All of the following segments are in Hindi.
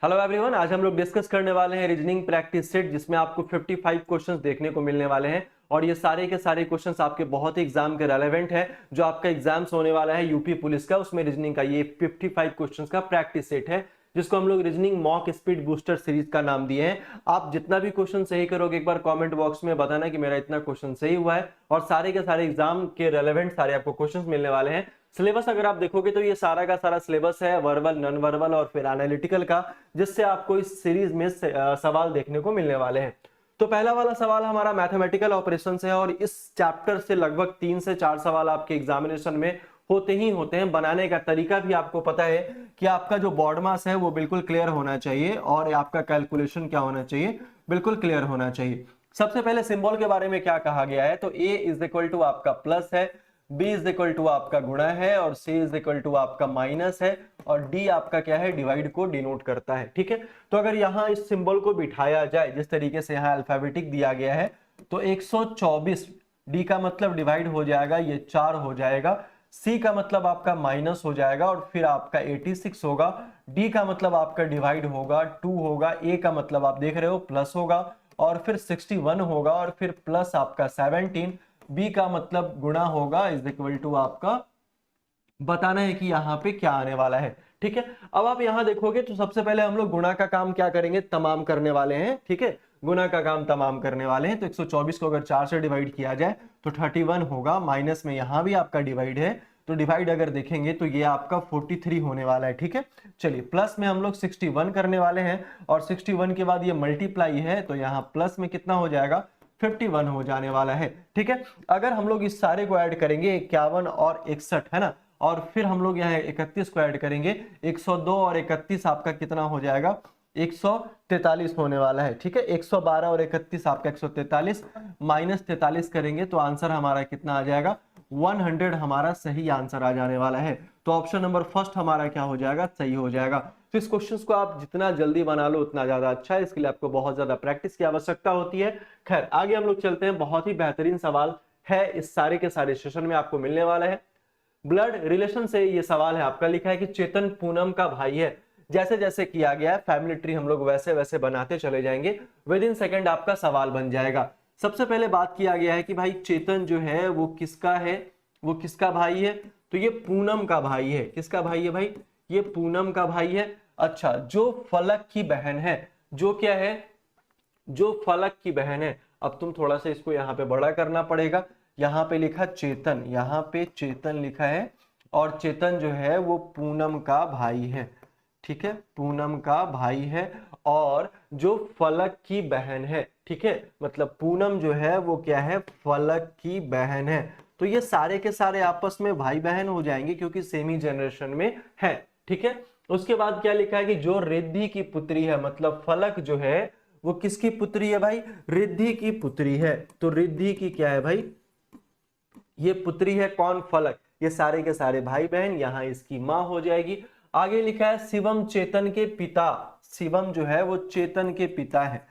हेलो एवरीवन, आज हम लोग डिस्कस करने वाले हैं रीजनिंग प्रैक्टिस सेट, जिसमें आपको 55 क्वेश्चंस देखने को मिलने वाले हैं। और ये सारे के सारे क्वेश्चंस आपके बहुत ही एग्जाम के रेलेवेंट है। जो आपका एग्जाम्स होने वाला है यूपी पुलिस का, उसमें रीजनिंग का ये 55 क्वेश्चंस का प्रैक्टिस सेट है, जिसको हम लोग reasoning mock speed booster series का नाम दिए हैं। आप जितना भी क्वेश्चन सही करोगे, एक बार कमेंट बॉक्स में बताना कि मेरा इतना क्वेश्चन सही हुआ है। और सारे के सारे एग्जाम के रेलेवेंट सारे आपको क्वेश्चंस मिलने वाले हैं। सिलेबस अगर आप देखोगे तो ये सारा का सारा सिलेबस है वर्बल, नॉन वर्बल और फिर एनालिटिकल का, जिससे आपको इस सीरीज में सवाल देखने को मिलने वाले हैं। तो पहला वाला सवाल हमारा मैथमेटिकल ऑपरेशन से है, और इस चैप्टर से लगभग 3 से 4 सवाल आपके एग्जामिनेशन में होते ही होते हैं। बनाने का तरीका भी आपको पता है कि आपका जो बॉर्ड मास है वो बिल्कुल क्लियर होना चाहिए, और आपका कैलकुलेशन क्या होना चाहिए, बिल्कुल क्लियर होना चाहिए। सबसे पहले सिंबल के बारे में क्या कहा गया है, तो a इज इक्वल टू आपका प्लस है, b इज इक्वल टू आपका गुणा है, और c इज इक्वल टू आपका माइनस है, और d आपका क्या है, डिवाइड को डिनोट करता है। ठीक है, तो अगर यहाँ इस सिंबल को बिठाया जाए जिस तरीके से यहाँ अल्फाबेटिक दिया गया है, तो 124 d का मतलब डिवाइड हो जाएगा, ये 4 हो जाएगा, c का मतलब आपका माइनस हो जाएगा, और फिर आपका 86 होगा, d का मतलब आपका डिवाइड होगा 2 होगा, a का मतलब आप देख रहे हो प्लस होगा, और फिर 61 होगा, और फिर प्लस आपका 17, b का मतलब गुणा होगा, इज इक्वल टू आपका बताना है कि यहाँ पे क्या आने वाला है। ठीक है, अब आप यहाँ देखोगे तो सबसे पहले हम लोग गुणा का काम क्या करेंगे, तमाम करने वाले हैं। ठीक है, गुणा का काम तमाम करने वाले हैं। तो 124 को अगर 4 से डिवाइड किया जाए तो 31 होगा, माइनस में यहाँ भी आपका डिवाइड है, तो डिवाइड अगर देखेंगे तो ये आपका 43 होने वाला है। ठीक है, चलिए प्लस में हम लोग 61 करने वाले हैं, और 61 के बाद ये मल्टीप्लाई है, तो यहाँ प्लस में कितना हो जाएगा, 51 हो जाने वाला है। ठीक है, अगर हम लोग इस सारे को ऐड करेंगे 51 और 61 है ना, और फिर हम लोग यहाँ 31 को ऐड करेंगे, 102 और 31 आपका कितना हो जाएगा, 143 होने वाला है। ठीक है, 112 और 31 आपका 143, माइनस 43 करेंगे तो आंसर हमारा कितना आ जाएगा, 100 हमारा सही आंसर आ जाने वाला है। तो ऑप्शन नंबर फर्स्ट हमारा क्या हो जाएगा, सही हो जाएगा। तो इस क्वेश्चन को आप जितना जल्दी बना लो उतना ज्यादा अच्छा है, इसके लिए आपको बहुत ज्यादा प्रैक्टिस की आवश्यकता होती है। खैर आगे हम लोग चलते हैं, बहुत ही बेहतरीन सवाल है, इस सारे के सारे सेशन में आपको मिलने वाला है। ब्लड रिलेशन से ये सवाल है आपका, लिखा है कि चेतन पूनम का भाई है। जैसे जैसे किया गया है फैमिली ट्री हम लोग वैसे वैसे बनाते चले जाएंगे, विद इन सेकंड आपका सवाल बन जाएगा। सबसे पहले बात किया गया है कि भाई चेतन जो है वो किसका है, वो किसका भाई है, तो ये पूनम का भाई है। किसका भाई है भाई, ये पूनम का भाई है। अच्छा, जो फलक की बहन है, जो क्या है, जो फलक की बहन है। अब तुम थोड़ा सा इसको यहाँ पे बड़ा करना पड़ेगा, यहाँ पे लिखा चेतन, यहाँ पे चेतन लिखा है, और चेतन जो है वो पूनम का भाई है। ठीक है, पूनम का भाई है, और जो फलक की बहन है, ठीक है, मतलब पूनम जो है वो क्या है, फलक की बहन है। तो ये सारे के सारे आपस में भाई बहन हो जाएंगे क्योंकि सेमी जनरेशन में है। ठीक है, उसके बाद क्या लिखा है कि जो रिद्धि की पुत्री है, मतलब फलक जो है वो किसकी पुत्री है भाई, रिद्धि की पुत्री है। तो रिद्धि की क्या है भाई, ये पुत्री है, कौन, फलक। ये सारे के सारे भाई बहन, यहाँ इसकी माँ हो जाएगी। आगे लिखा है शिवम चेतन के पिता, शिवम जो है वो चेतन के पिता है।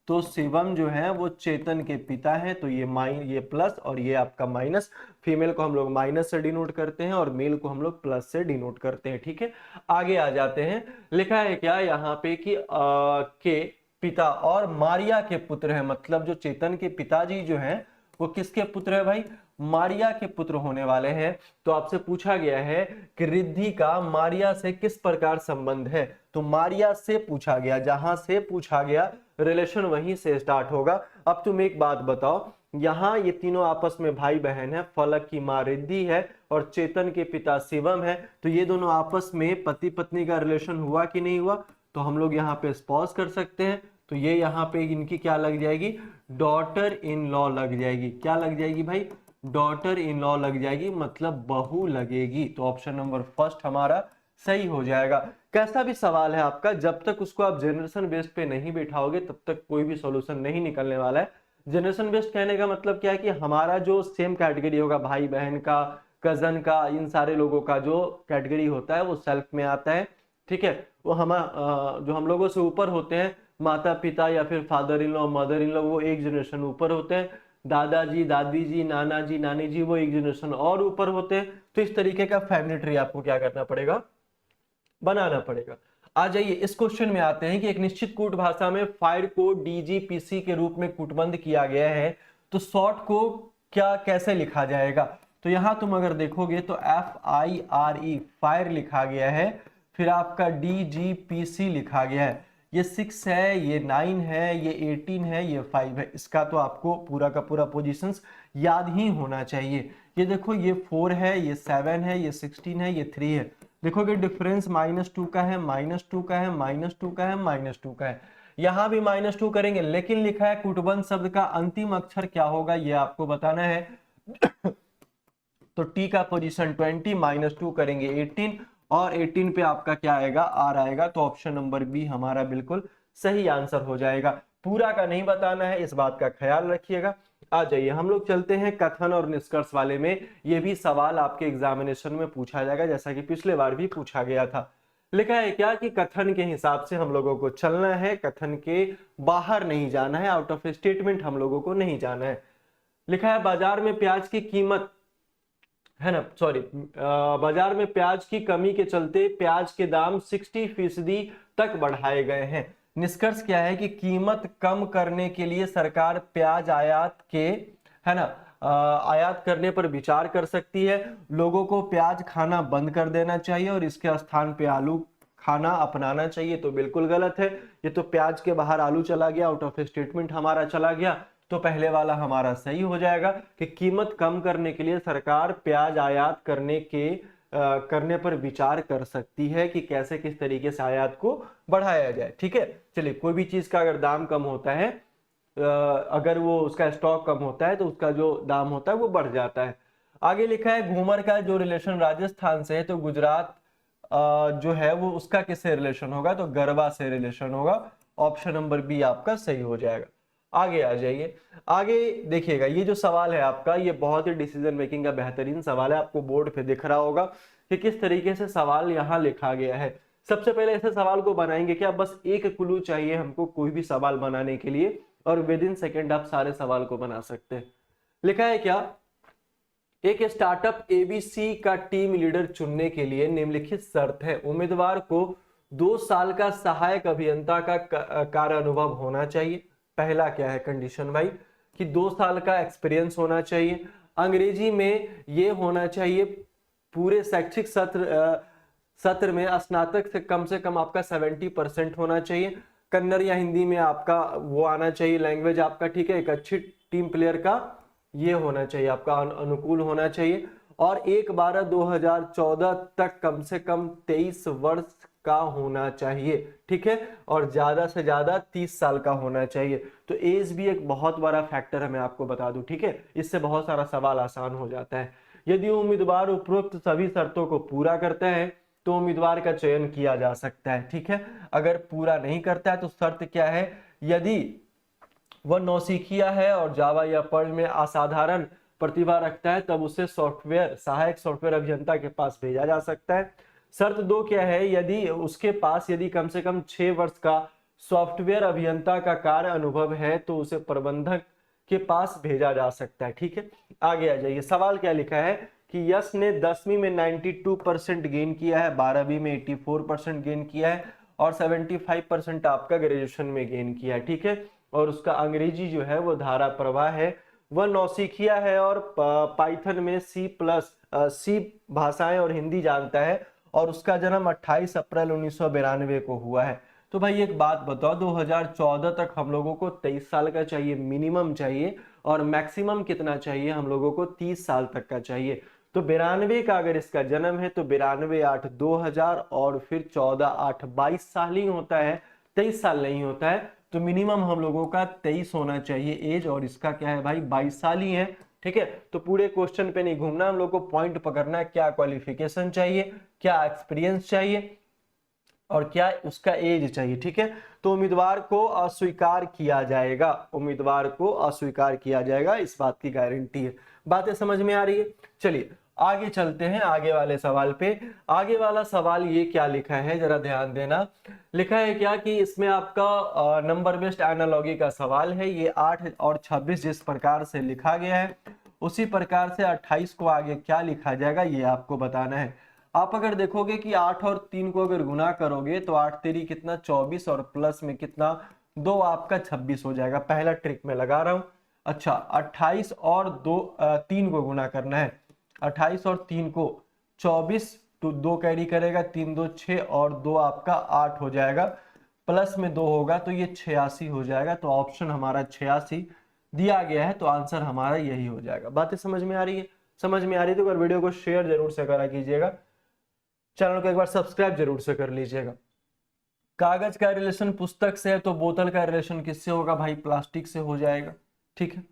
तो शिवम जो है वो चेतन के पिता है, तो ये प्लस और ये आपका माइनस। फीमेल को हम लोग माइनस से डिनोट करते हैं और मेल को हम लोग प्लस से डिनोट करते हैं। ठीक है, आगे आ जाते हैं। लिखा है क्या यहाँ पे कि के पिता और मारिया के पुत्र है, मतलब जो चेतन के पिताजी जो हैं वो किसके पुत्र है भाई, मारिया के पुत्र होने वाले हैं। तो आपसे पूछा गया है कि रिद्धि का मारिया से किस प्रकार संबंध है, तो मारिया से पूछा गया, जहां से पूछा गया रिलेशन वहीं से स्टार्ट होगा। अब तुम एक बात बताओ, यहाँ ये तीनों आपस में भाई बहन है, फलक की माँ रिद्धि है और चेतन के पिता शिवम है, तो ये दोनों आपस में पति पत्नी का रिलेशन हुआ कि नहीं हुआ, तो हम लोग यहाँ पे पॉज कर सकते हैं। तो ये यहाँ पे इनकी क्या लग जाएगी, डॉटर इन लॉ लग जाएगी। क्या लग जाएगी भाई, डॉटर इन लॉ लग जाएगी, मतलब बहू लगेगी। तो ऑप्शन नंबर फर्स्ट हमारा सही हो जाएगा। कैसा भी सवाल है आपका, जब तक उसको आप जनरेशन बेस्ड पे नहीं बैठाओगे तब तक कोई भी सॉल्यूशन नहीं निकलने वाला है। जनरेशन बेस्ड कहने का मतलब क्या है कि हमारा जो सेम कैटेगरी होगा, भाई बहन का, कजन का, इन सारे लोगों का जो कैटेगरी होता है वो सेल्फ में आता है। ठीक है, वो जो हम लोगों से ऊपर होते हैं, माता पिता या फिर father in law mother in law, वो एक जनरेशन ऊपर होते हैं। दादाजी दादी जी नाना जी नानी जी वो एक जनरेशन और ऊपर होते हैं। तो इस तरीके का फैमिली ट्री आपको क्या करना पड़ेगा, बनाना पड़ेगा। आ जाइए इस क्वेश्चन में आते हैं कि एक निश्चित कूट भाषा में फायर को डीजीपीसी के रूप में कूटबंद किया गया है, तो शॉर्ट को क्या कैसे लिखा जाएगा। तो यहां तुम अगर देखोगे तो FIRE फायर लिखा गया है, फिर आपका DGPC लिखा गया है। ये 6 है, ये 9 है, ये 18 है, ये 5 है। इसका तो आपको पूरा का पूरा पोजीशंस याद ही होना चाहिए। ये देखो ये 4 है, ये 7 है, ये 16 है, ये 3 है। देखोगे डिफरेंस -2 का है, -2 का है, -2 का है, -2 का है। यहां भी -2 करेंगे, लेकिन लिखा है कूटबंद शब्द का अंतिम अक्षर क्या होगा ये आपको बताना है। तो टी का पोजीशन 20, -2 करेंगे 18, और 18 पे आपका क्या आएगा, आर आएगा। तो ऑप्शन नंबर बी हमारा बिल्कुल सही आंसर हो जाएगा। पूरा का नहीं बताना है, इस बात का ख्याल रखिएगा। आ जाइए हम लोग चलते हैं कथन और निष्कर्ष वाले में। ये भी सवाल आपके एग्जामिनेशन में पूछा जाएगा, जैसा कि पिछले बार भी पूछा गया था। लिखा है क्या कि कथन के हिसाब से हम लोगों को चलना है, कथन के बाहर नहीं जाना है, आउट ऑफ स्टेटमेंट हम लोगों को नहीं जाना है। लिखा है बाजार में प्याज की कीमत है ना, सॉरी, बाजार में प्याज की कमी के चलते प्याज के दाम 60% तक बढ़ाए गए हैं। निष्कर्ष क्या है कि कीमत कम करने के लिए सरकार प्याज आयात के, है ना, आयात करने पर विचार कर सकती है। लोगों को प्याज खाना बंद कर देना चाहिए और इसके स्थान पे आलू खाना अपनाना चाहिए। तो बिल्कुल गलत है, ये तो प्याज के बाहर आलू चला गया, आउट ऑफ स्टेटमेंट हमारा चला गया। तो पहले वाला हमारा सही हो जाएगा कि कीमत कम करने के लिए सरकार प्याज आयात करने पर विचार कर सकती है कि कैसे किस तरीके से आयात को बढ़ाया जाए। ठीक है, चलिए, कोई भी चीज का अगर दाम कम होता है, अगर वो उसका स्टॉक कम होता है तो उसका जो दाम होता है वो बढ़ जाता है। आगे लिखा है घूमर का जो रिलेशन राजस्थान से है, तो गुजरात जो है वो उसका किससे रिलेशन होगा, तो गरबा से रिलेशन होगा। ऑप्शन नंबर बी आपका सही हो जाएगा। आगे आ जाइए, आगे देखिएगा, ये जो सवाल है आपका, ये बहुत ही डिसीजन मेकिंग का बेहतरीन सवाल है। आपको बोर्ड पे दिख रहा होगा कि किस तरीके से सवाल यहाँ लिखा गया है। सबसे पहले ऐसे सवाल को बनाएंगे क्या, बस एक क्लू चाहिए हमको कोई भी सवाल बनाने के लिए, और विद इन सेकेंड आप सारे सवाल को बना सकते हैं। लिखा है क्या, एक स्टार्टअप ABC का टीम लीडर चुनने के लिए निम्नलिखित शर्त है। उम्मीदवार को 2 साल का सहायक अभियंता का कार्य अनुभव होना चाहिए। पहला क्या है कंडीशन भाई, कि 2 साल का एक्सपीरियंस होना चाहिए। अंग्रेजी में ये होना चाहिए, पूरे शैक्षिक सत्र में स्नातक से कम आपका 70% होना चाहिए। कन्नड़ या हिंदी में आपका वो आना चाहिए लैंग्वेज आपका। ठीक है, एक अच्छी टीम प्लेयर का ये होना चाहिए, आपका अनुकूल होना चाहिए। और 1/12/2014 तक कम से कम 23 वर्ष का होना चाहिए। ठीक है, और ज्यादा से ज्यादा 30 साल का होना चाहिए। तो एज भी एक बहुत बड़ा फैक्टर है, मैं आपको बता दूं। ठीक है, इससे बहुत सारा सवाल आसान हो जाता है। यदि उम्मीदवार उपरोक्त सभी शर्तों को पूरा करता है तो उम्मीदवार का चयन किया जा सकता है। ठीक है, अगर पूरा नहीं करता है तो शर्त क्या है, यदि वह नौसिखिया है और जावा या पर्ल में असाधारण प्रतिभा रखता है तब उसे सहायक सॉफ्टवेयर अभियंता के पास भेजा जा सकता है। शर्त 2 क्या है, यदि उसके पास कम से कम 6 वर्ष का सॉफ्टवेयर अभियंता का कार्य अनुभव है तो उसे प्रबंधक के पास भेजा जा सकता है। ठीक है, आगे आ जाइए। सवाल क्या लिखा है कि यश ने 10वीं में 92% गेन किया है, 12वीं में 84% गेन किया है, और 75% आपका ग्रेजुएशन में गेन किया है। ठीक है, और उसका अंग्रेजी जो है वो धारा प्रवाह है। वह नौसिखिया है और पाइथन में सी भाषाएं और हिंदी जानता है, और उसका जन्म 28 अप्रैल 1992 को हुआ है। तो भाई एक बात बताओ, 2014 तक हम लोगों को 23 साल का चाहिए, मिनिमम चाहिए, और मैक्सिमम कितना चाहिए हम लोगों को, 30 साल तक का चाहिए। तो 92 का अगर इसका जन्म है तो 92/8/2000, और फिर 14/8 22 साल ही होता है, 23 साल नहीं होता है। तो मिनिमम हम लोगों का 23 होना चाहिए एज, और इसका क्या है भाई 22 साल ही है। ठीक है, तो पूरे क्वेश्चन पे नहीं घूमना, हम लोग को पॉइंट पकड़ना है, क्या क्वालिफिकेशन चाहिए, क्या एक्सपीरियंस चाहिए, और क्या उसका एज चाहिए। ठीक है, तो उम्मीदवार को अस्वीकार किया जाएगा, उम्मीदवार को अस्वीकार किया जाएगा, इस बात की गारंटी है। बातें समझ में आ रही है। चलिए आगे चलते हैं आगे वाले सवाल पे। आगे वाला सवाल ये क्या लिखा है जरा ध्यान देना। लिखा है क्या कि इसमें आपका नंबर बेस्ड एनालॉजी का सवाल है। ये 8 और 26 जिस प्रकार से लिखा गया है उसी प्रकार से 28 को आगे क्या लिखा जाएगा ये आपको बताना है। आप अगर देखोगे कि 8 और 3 को अगर गुना करोगे तो 8 तेरी कितना 24 और प्लस में कितना 2 आपका 26 हो जाएगा। पहला ट्रिक में लगा रहा हूं। अच्छा 28 और 3 को गुना करना है। 28 और 3 को 24 तो 2 कैरी करेगा, 3 2 6 और 2 आपका 8 हो जाएगा, प्लस में 2 होगा तो ये 86 हो जाएगा। तो ऑप्शन हमारा 86 दिया गया है, तो आंसर हमारा यही हो जाएगा। बातें समझ में आ रही है? समझ में आ रही है तो वीडियो को शेयर जरूर से करा कीजिएगा, चैनल को एक बार सब्सक्राइब जरूर से कर लीजिएगा। कागज का रिलेशन पुस्तक से है तो बोतल का रिलेशन किससे होगा भाई? प्लास्टिक से हो जाएगा। ठीक है,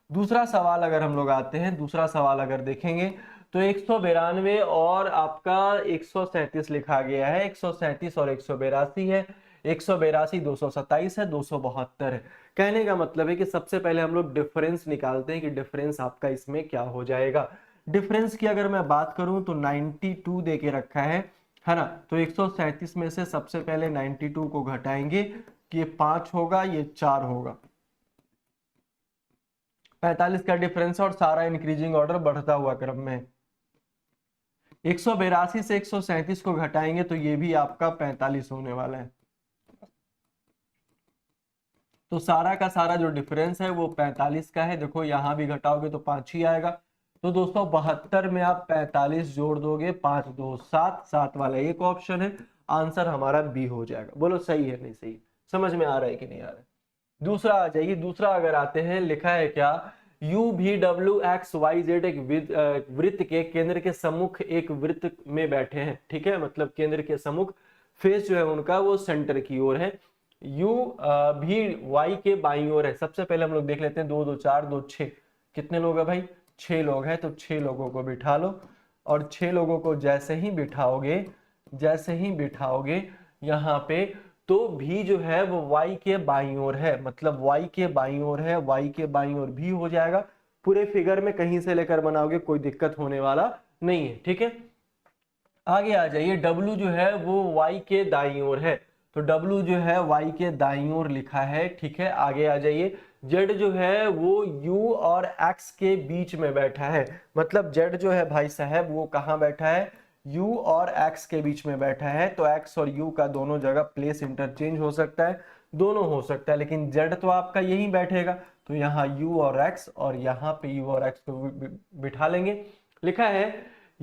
दूसरा सवाल अगर हम लोग आते हैं, दूसरा सवाल अगर देखेंगे तो 192 और आपका 137 लिखा गया है। 137 और 182 है, 182 227 है, 272 है। कहने का मतलब है कि सबसे पहले हम लोग डिफरेंस निकालते हैं कि डिफरेंस आपका इसमें क्या हो जाएगा। डिफरेंस की अगर मैं बात करूं तो 92 दे के रखा है ना। तो 137 में से सबसे पहले 92 को घटाएंगे कि ये 5 होगा, ये 4 होगा, 45 का डिफरेंस और सारा इंक्रीजिंग ऑर्डर बढ़ता हुआ क्रम में। 182 से 137 को घटाएंगे तो ये भी आपका 45 होने वाला है। तो सारा का सारा जो डिफरेंस है वो 45 का है। देखो यहां भी घटाओगे तो 5 ही आएगा। तो दोस्तों 72 में आप 45 जोड़ दोगे, 5 2 7, 7 वाला एक ऑप्शन है, आंसर हमारा बी हो जाएगा। बोलो सही है नहीं सही? समझ में आ रहा है कि नहीं आ रहा है? दूसरा आ जाइए, दूसरा अगर आते हैं, लिखा है क्या? यू भी डब्ल्यू एक्स वाई जेड एक वृत्त के केंद्र के सम्मुख एक वृत्त में बैठे हैं। ठीक है, मतलब केंद्र के सम्मुख, फेस जो है उनका वो सेंटर की ओर है। यू भी वाई के बाईं ओर है। सबसे पहले हम लोग देख लेते हैं 2 2 4 2 6, कितने लोग है भाई? 6 लोग हैं। तो 6 लोगों को बिठा लो, और 6 लोगों को जैसे ही बिठाओगे, जैसे ही बिठाओगे यहाँ पे, तो भी जो है वो y के बाईं ओर है, मतलब y के बाईं ओर है, y के बाईं ओर भी हो जाएगा। पूरे फिगर में कहीं से लेकर बनाओगे कोई दिक्कत होने वाला नहीं है। ठीक है, आगे आ जाइए। w जो है वो y के दाईं ओर है, तो w जो है y के दाईं ओर लिखा है। ठीक है, आगे आ जाइए। z जो है वो u और x के बीच में बैठा है, मतलब z जो है भाई साहब वो कहाँ बैठा है? u और x के बीच में बैठा है। तो x और u का दोनों जगह प्लेस इंटरचेंज हो सकता है, दोनों हो सकता है, लेकिन z तो आपका यही बैठेगा। तो यहाँ u और x और यहाँ पे u और x को बिठा लेंगे। लिखा है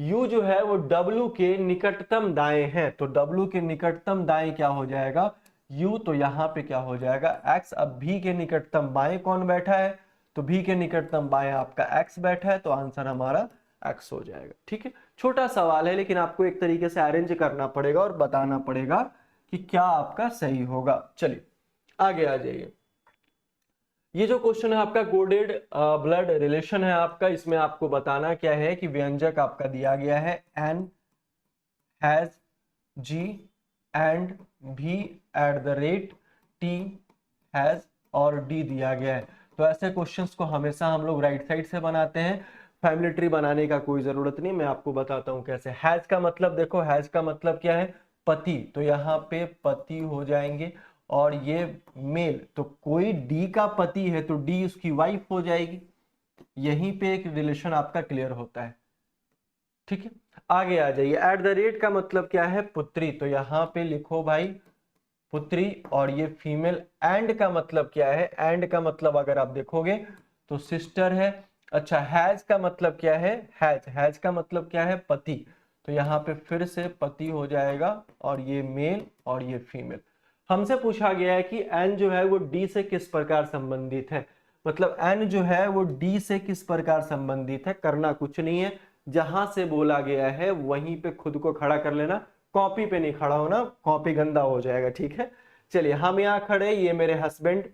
u जो है वो w के निकटतम दाएं है, तो w के निकटतम दाएं क्या हो जाएगा? u। तो यहाँ पे क्या हो जाएगा? x। अब v के निकटतम बाएं कौन बैठा है? तो v के निकटतम बाएं आपका x बैठा है, तो आंसर हमारा x हो जाएगा। ठीक है, छोटा सवाल है लेकिन आपको एक तरीके से अरेंज करना पड़ेगा और बताना पड़ेगा कि क्या आपका सही होगा। चलिए आगे आ जाइए। ये जो क्वेश्चन है आपका कोडेड ब्लड रिलेशन है आपका, इसमें आपको बताना क्या है कि व्यंजक आपका दिया गया है एन हैज जी एंड भी at the rate T has और डी दिया गया है। तो ऐसे क्वेश्चंस को हमेशा हम लोग राइट साइड से बनाते हैं, फैमिली ट्री बनाने का कोई जरूरत नहीं। मैं आपको बताता हूं कैसे। हैज का मतलब देखो, हैज का मतलब क्या है? पति, तो यहाँ पे पति हो जाएंगे, और ये मेल, तो कोई डी का पति है तो डी उसकी वाइफ हो जाएगी। यहीं पे एक रिलेशन आपका क्लियर होता है। ठीक है, आगे आ जाइए। एट द रेट का मतलब क्या है? पुत्री, तो यहाँ पे लिखो भाई पुत्री, और ये फीमेल। एंड का मतलब क्या है? एंड का मतलब अगर आप देखोगे तो सिस्टर है। अच्छा, हैज का मतलब क्या है? हैज का मतलब क्या है? पति, तो यहाँ पे फिर से पति हो जाएगा, और ये मेल और ये फीमेल। हमसे पूछा गया है कि एन जो है वो डी से किस प्रकार संबंधित है, मतलब एन जो है वो डी से किस प्रकार संबंधित है। करना कुछ नहीं है, जहां से बोला गया है वहीं पे खुद को खड़ा कर लेना, कॉपी पे नहीं खड़ा होना, कॉपी गंदा हो जाएगा। ठीक है, चलिए हम यहाँ खड़े, ये मेरे हस्बैंड,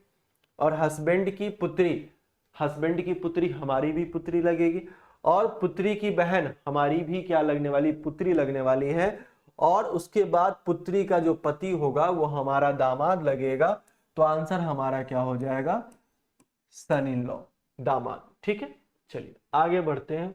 और हस्बैंड की पुत्री, हस्बैंड की पुत्री हमारी भी पुत्री लगेगी, और पुत्री की बहन हमारी भी क्या लगने वाली? पुत्री लगने वाली है। और उसके बाद पुत्री का जो पति होगा वो हमारा दामाद लगेगा। तो आंसर हमारा क्या हो जाएगा? सन इन लॉ, दामाद। ठीक है, चलिए आगे बढ़ते हैं।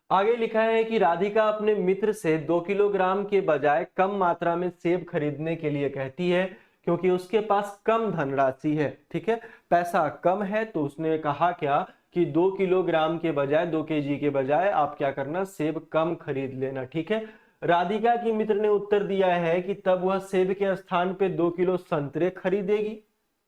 आगे लिखा है कि राधिका अपने मित्र से 2 किलोग्राम के बजाय कम मात्रा में सेब खरीदने के लिए कहती है क्योंकि उसके पास कम धनराशि है। ठीक है, पैसा कम है, तो उसने कहा क्या कि 2 किलोग्राम के बजाय 2 केजी के बजाय आप क्या करना, सेब कम खरीद लेना। ठीक है, राधिका की मित्र ने उत्तर दिया है कि तब वह सेब के स्थान पे 2 किलो संतरे खरीदेगी।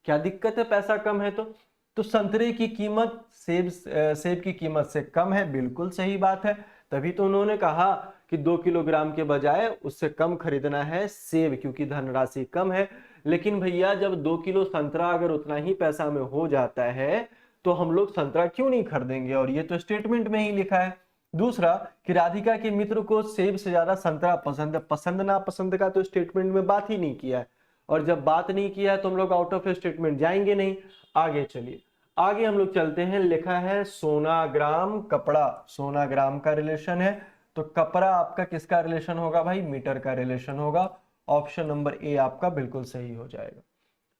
क्या दिक्कत है, पैसा कम है तो संतरे की कीमत सेब की कीमत से कम है, बिल्कुल सही बात है। तभी तो उन्होंने कहा कि 2 किलोग्राम के बजाय उससे कम खरीदना है सेब, क्योंकि धनराशि कम है। लेकिन भैया जब 2 किलो संतरा अगर उतना ही पैसा में हो जाता है तो हम लोग संतरा क्यों नहीं खरीदेंगे, और ये तो स्टेटमेंट में ही लिखा है। दूसरा कि राधिका के मित्र को सेब से ज्यादा संतरा पसंद है, पसंद ना पसंद का तो स्टेटमेंट में बात ही नहीं किया है, और जब बात नहीं किया है तो हम लोग आउट ऑफ स्टेटमेंट जाएंगे नहीं। आगे चलिए, आगे हम लोग चलते हैं। लिखा है सोना ग्राम कपड़ा, सोना ग्राम का रिलेशन है, तो कपड़ा आपका किसका रिलेशन होगा भाई, मीटर का रिलेशन होगा। ऑप्शन नंबर ए आपका बिल्कुल सही हो जाएगा।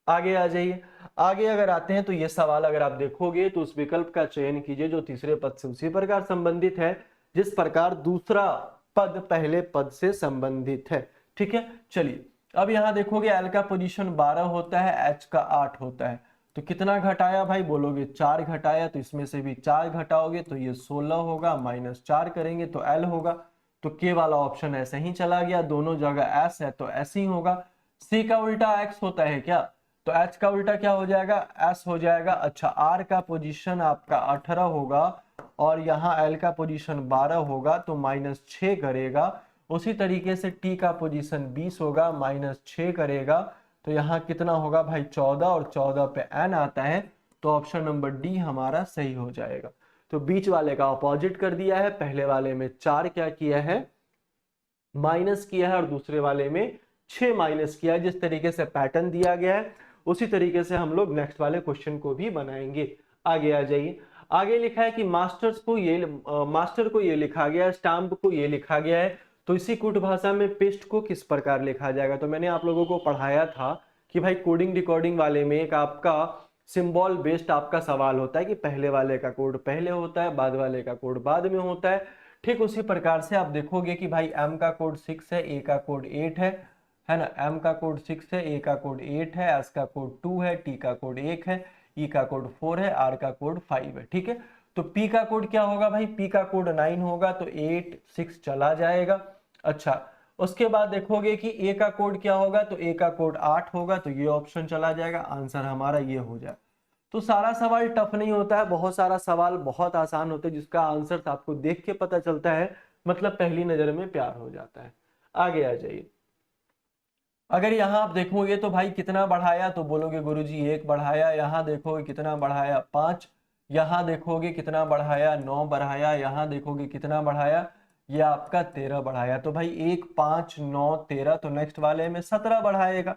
आगे आ जाइए, आगे अगर आते हैं तो ये सवाल अगर आप देखोगे तो उस विकल्प का चयन कीजिए जो तीसरे पद से उसी प्रकार संबंधित है जिस प्रकार दूसरा पद पहले पद से संबंधित है। ठीक है, चलिए अब यहां देखोगे एल का पोजीशन 12 होता है, एच का 8 होता है, तो कितना घटाया भाई, बोलोगे 4 घटाया, तो इसमें से भी 4 घटाओगे तो ये 16 होगा, -4 करेंगे तो एल होगा। तो के वाला ऑप्शन ऐसे ही चला गया, दोनों जगह एस है तो एस ही होगा। सी का उल्टा एक्स होता है क्या, तो एच का उल्टा क्या हो जाएगा, एस हो जाएगा। अच्छा, आर का पोजीशन आपका 18 होगा और यहाँ एल का पोजीशन 12 होगा तो -6 करेगा। उसी तरीके से टी का पोजीशन 20 होगा, -6 करेगा तो यहाँ कितना होगा भाई 14, और 14 पे एन आता है, तो ऑप्शन नंबर डी हमारा सही हो जाएगा। तो बीच वाले का अपोजिट कर दिया है, पहले वाले में 4 क्या किया है, माइनस किया है, और दूसरे वाले में 6 माइनस किया है। जिस तरीके से पैटर्न दिया गया है उसी तरीके से हम लोग नेक्स्ट वाले क्वेश्चन को भी बनाएंगे। आगे आ जाइए, आगे लिखा है कि मास्टर को ये लिखा गया है, स्टाम्प को ये लिखा गया है, तो इसी कूट भाषा में पेस्ट को किस प्रकार लिखा जाएगा। तो मैंने आप लोगों को पढ़ाया था कि भाई कोडिंग डिकोडिंग वाले में एक आपका सिंबल बेस्ड आपका सवाल होता है कि पहले वाले का कोड पहले होता है, बाद वाले का कोड बाद में होता है। ठीक उसी प्रकार से आप देखोगे कि भाई एम का कोड 6 है, ए का कोड 8 है ना, एम का कोड 6 है, ए का कोड 8 है, एस का कोड 2 है, टी का कोड 1 है, ई का कोड 4 है, आर का कोड 5 है। ठीक है, तो पी का कोड क्या होगा भाई, पी का कोड 9 होगा तो 8 6 चला जाएगा। अच्छा, उसके बाद देखोगे कि ए का कोड क्या होगा, तो ए का कोड 8 होगा, तो ये ऑप्शन चला जाएगा, आंसर हमारा ये हो जाए। तो सारा सवाल टफ नहीं होता है, बहुत सारा सवाल बहुत आसान होता है जिसका आंसर आपको देख के पता चलता है, मतलब पहली नजर में प्यार हो जाता है। आगे आ जाइए, अगर यहाँ आप देखोगे तो भाई कितना बढ़ाया, तो बोलोगे गुरुजी 1 बढ़ाया, यहाँ देखोगे कितना बढ़ाया 5, यहाँ देखोगे कितना बढ़ाया 9 बढ़ाया, यहाँ देखोगे कितना बढ़ाया, ये आपका 13 बढ़ाया। तो भाई 1 5 9 13, तो नेक्स्ट वाले में 17 बढ़ाएगा,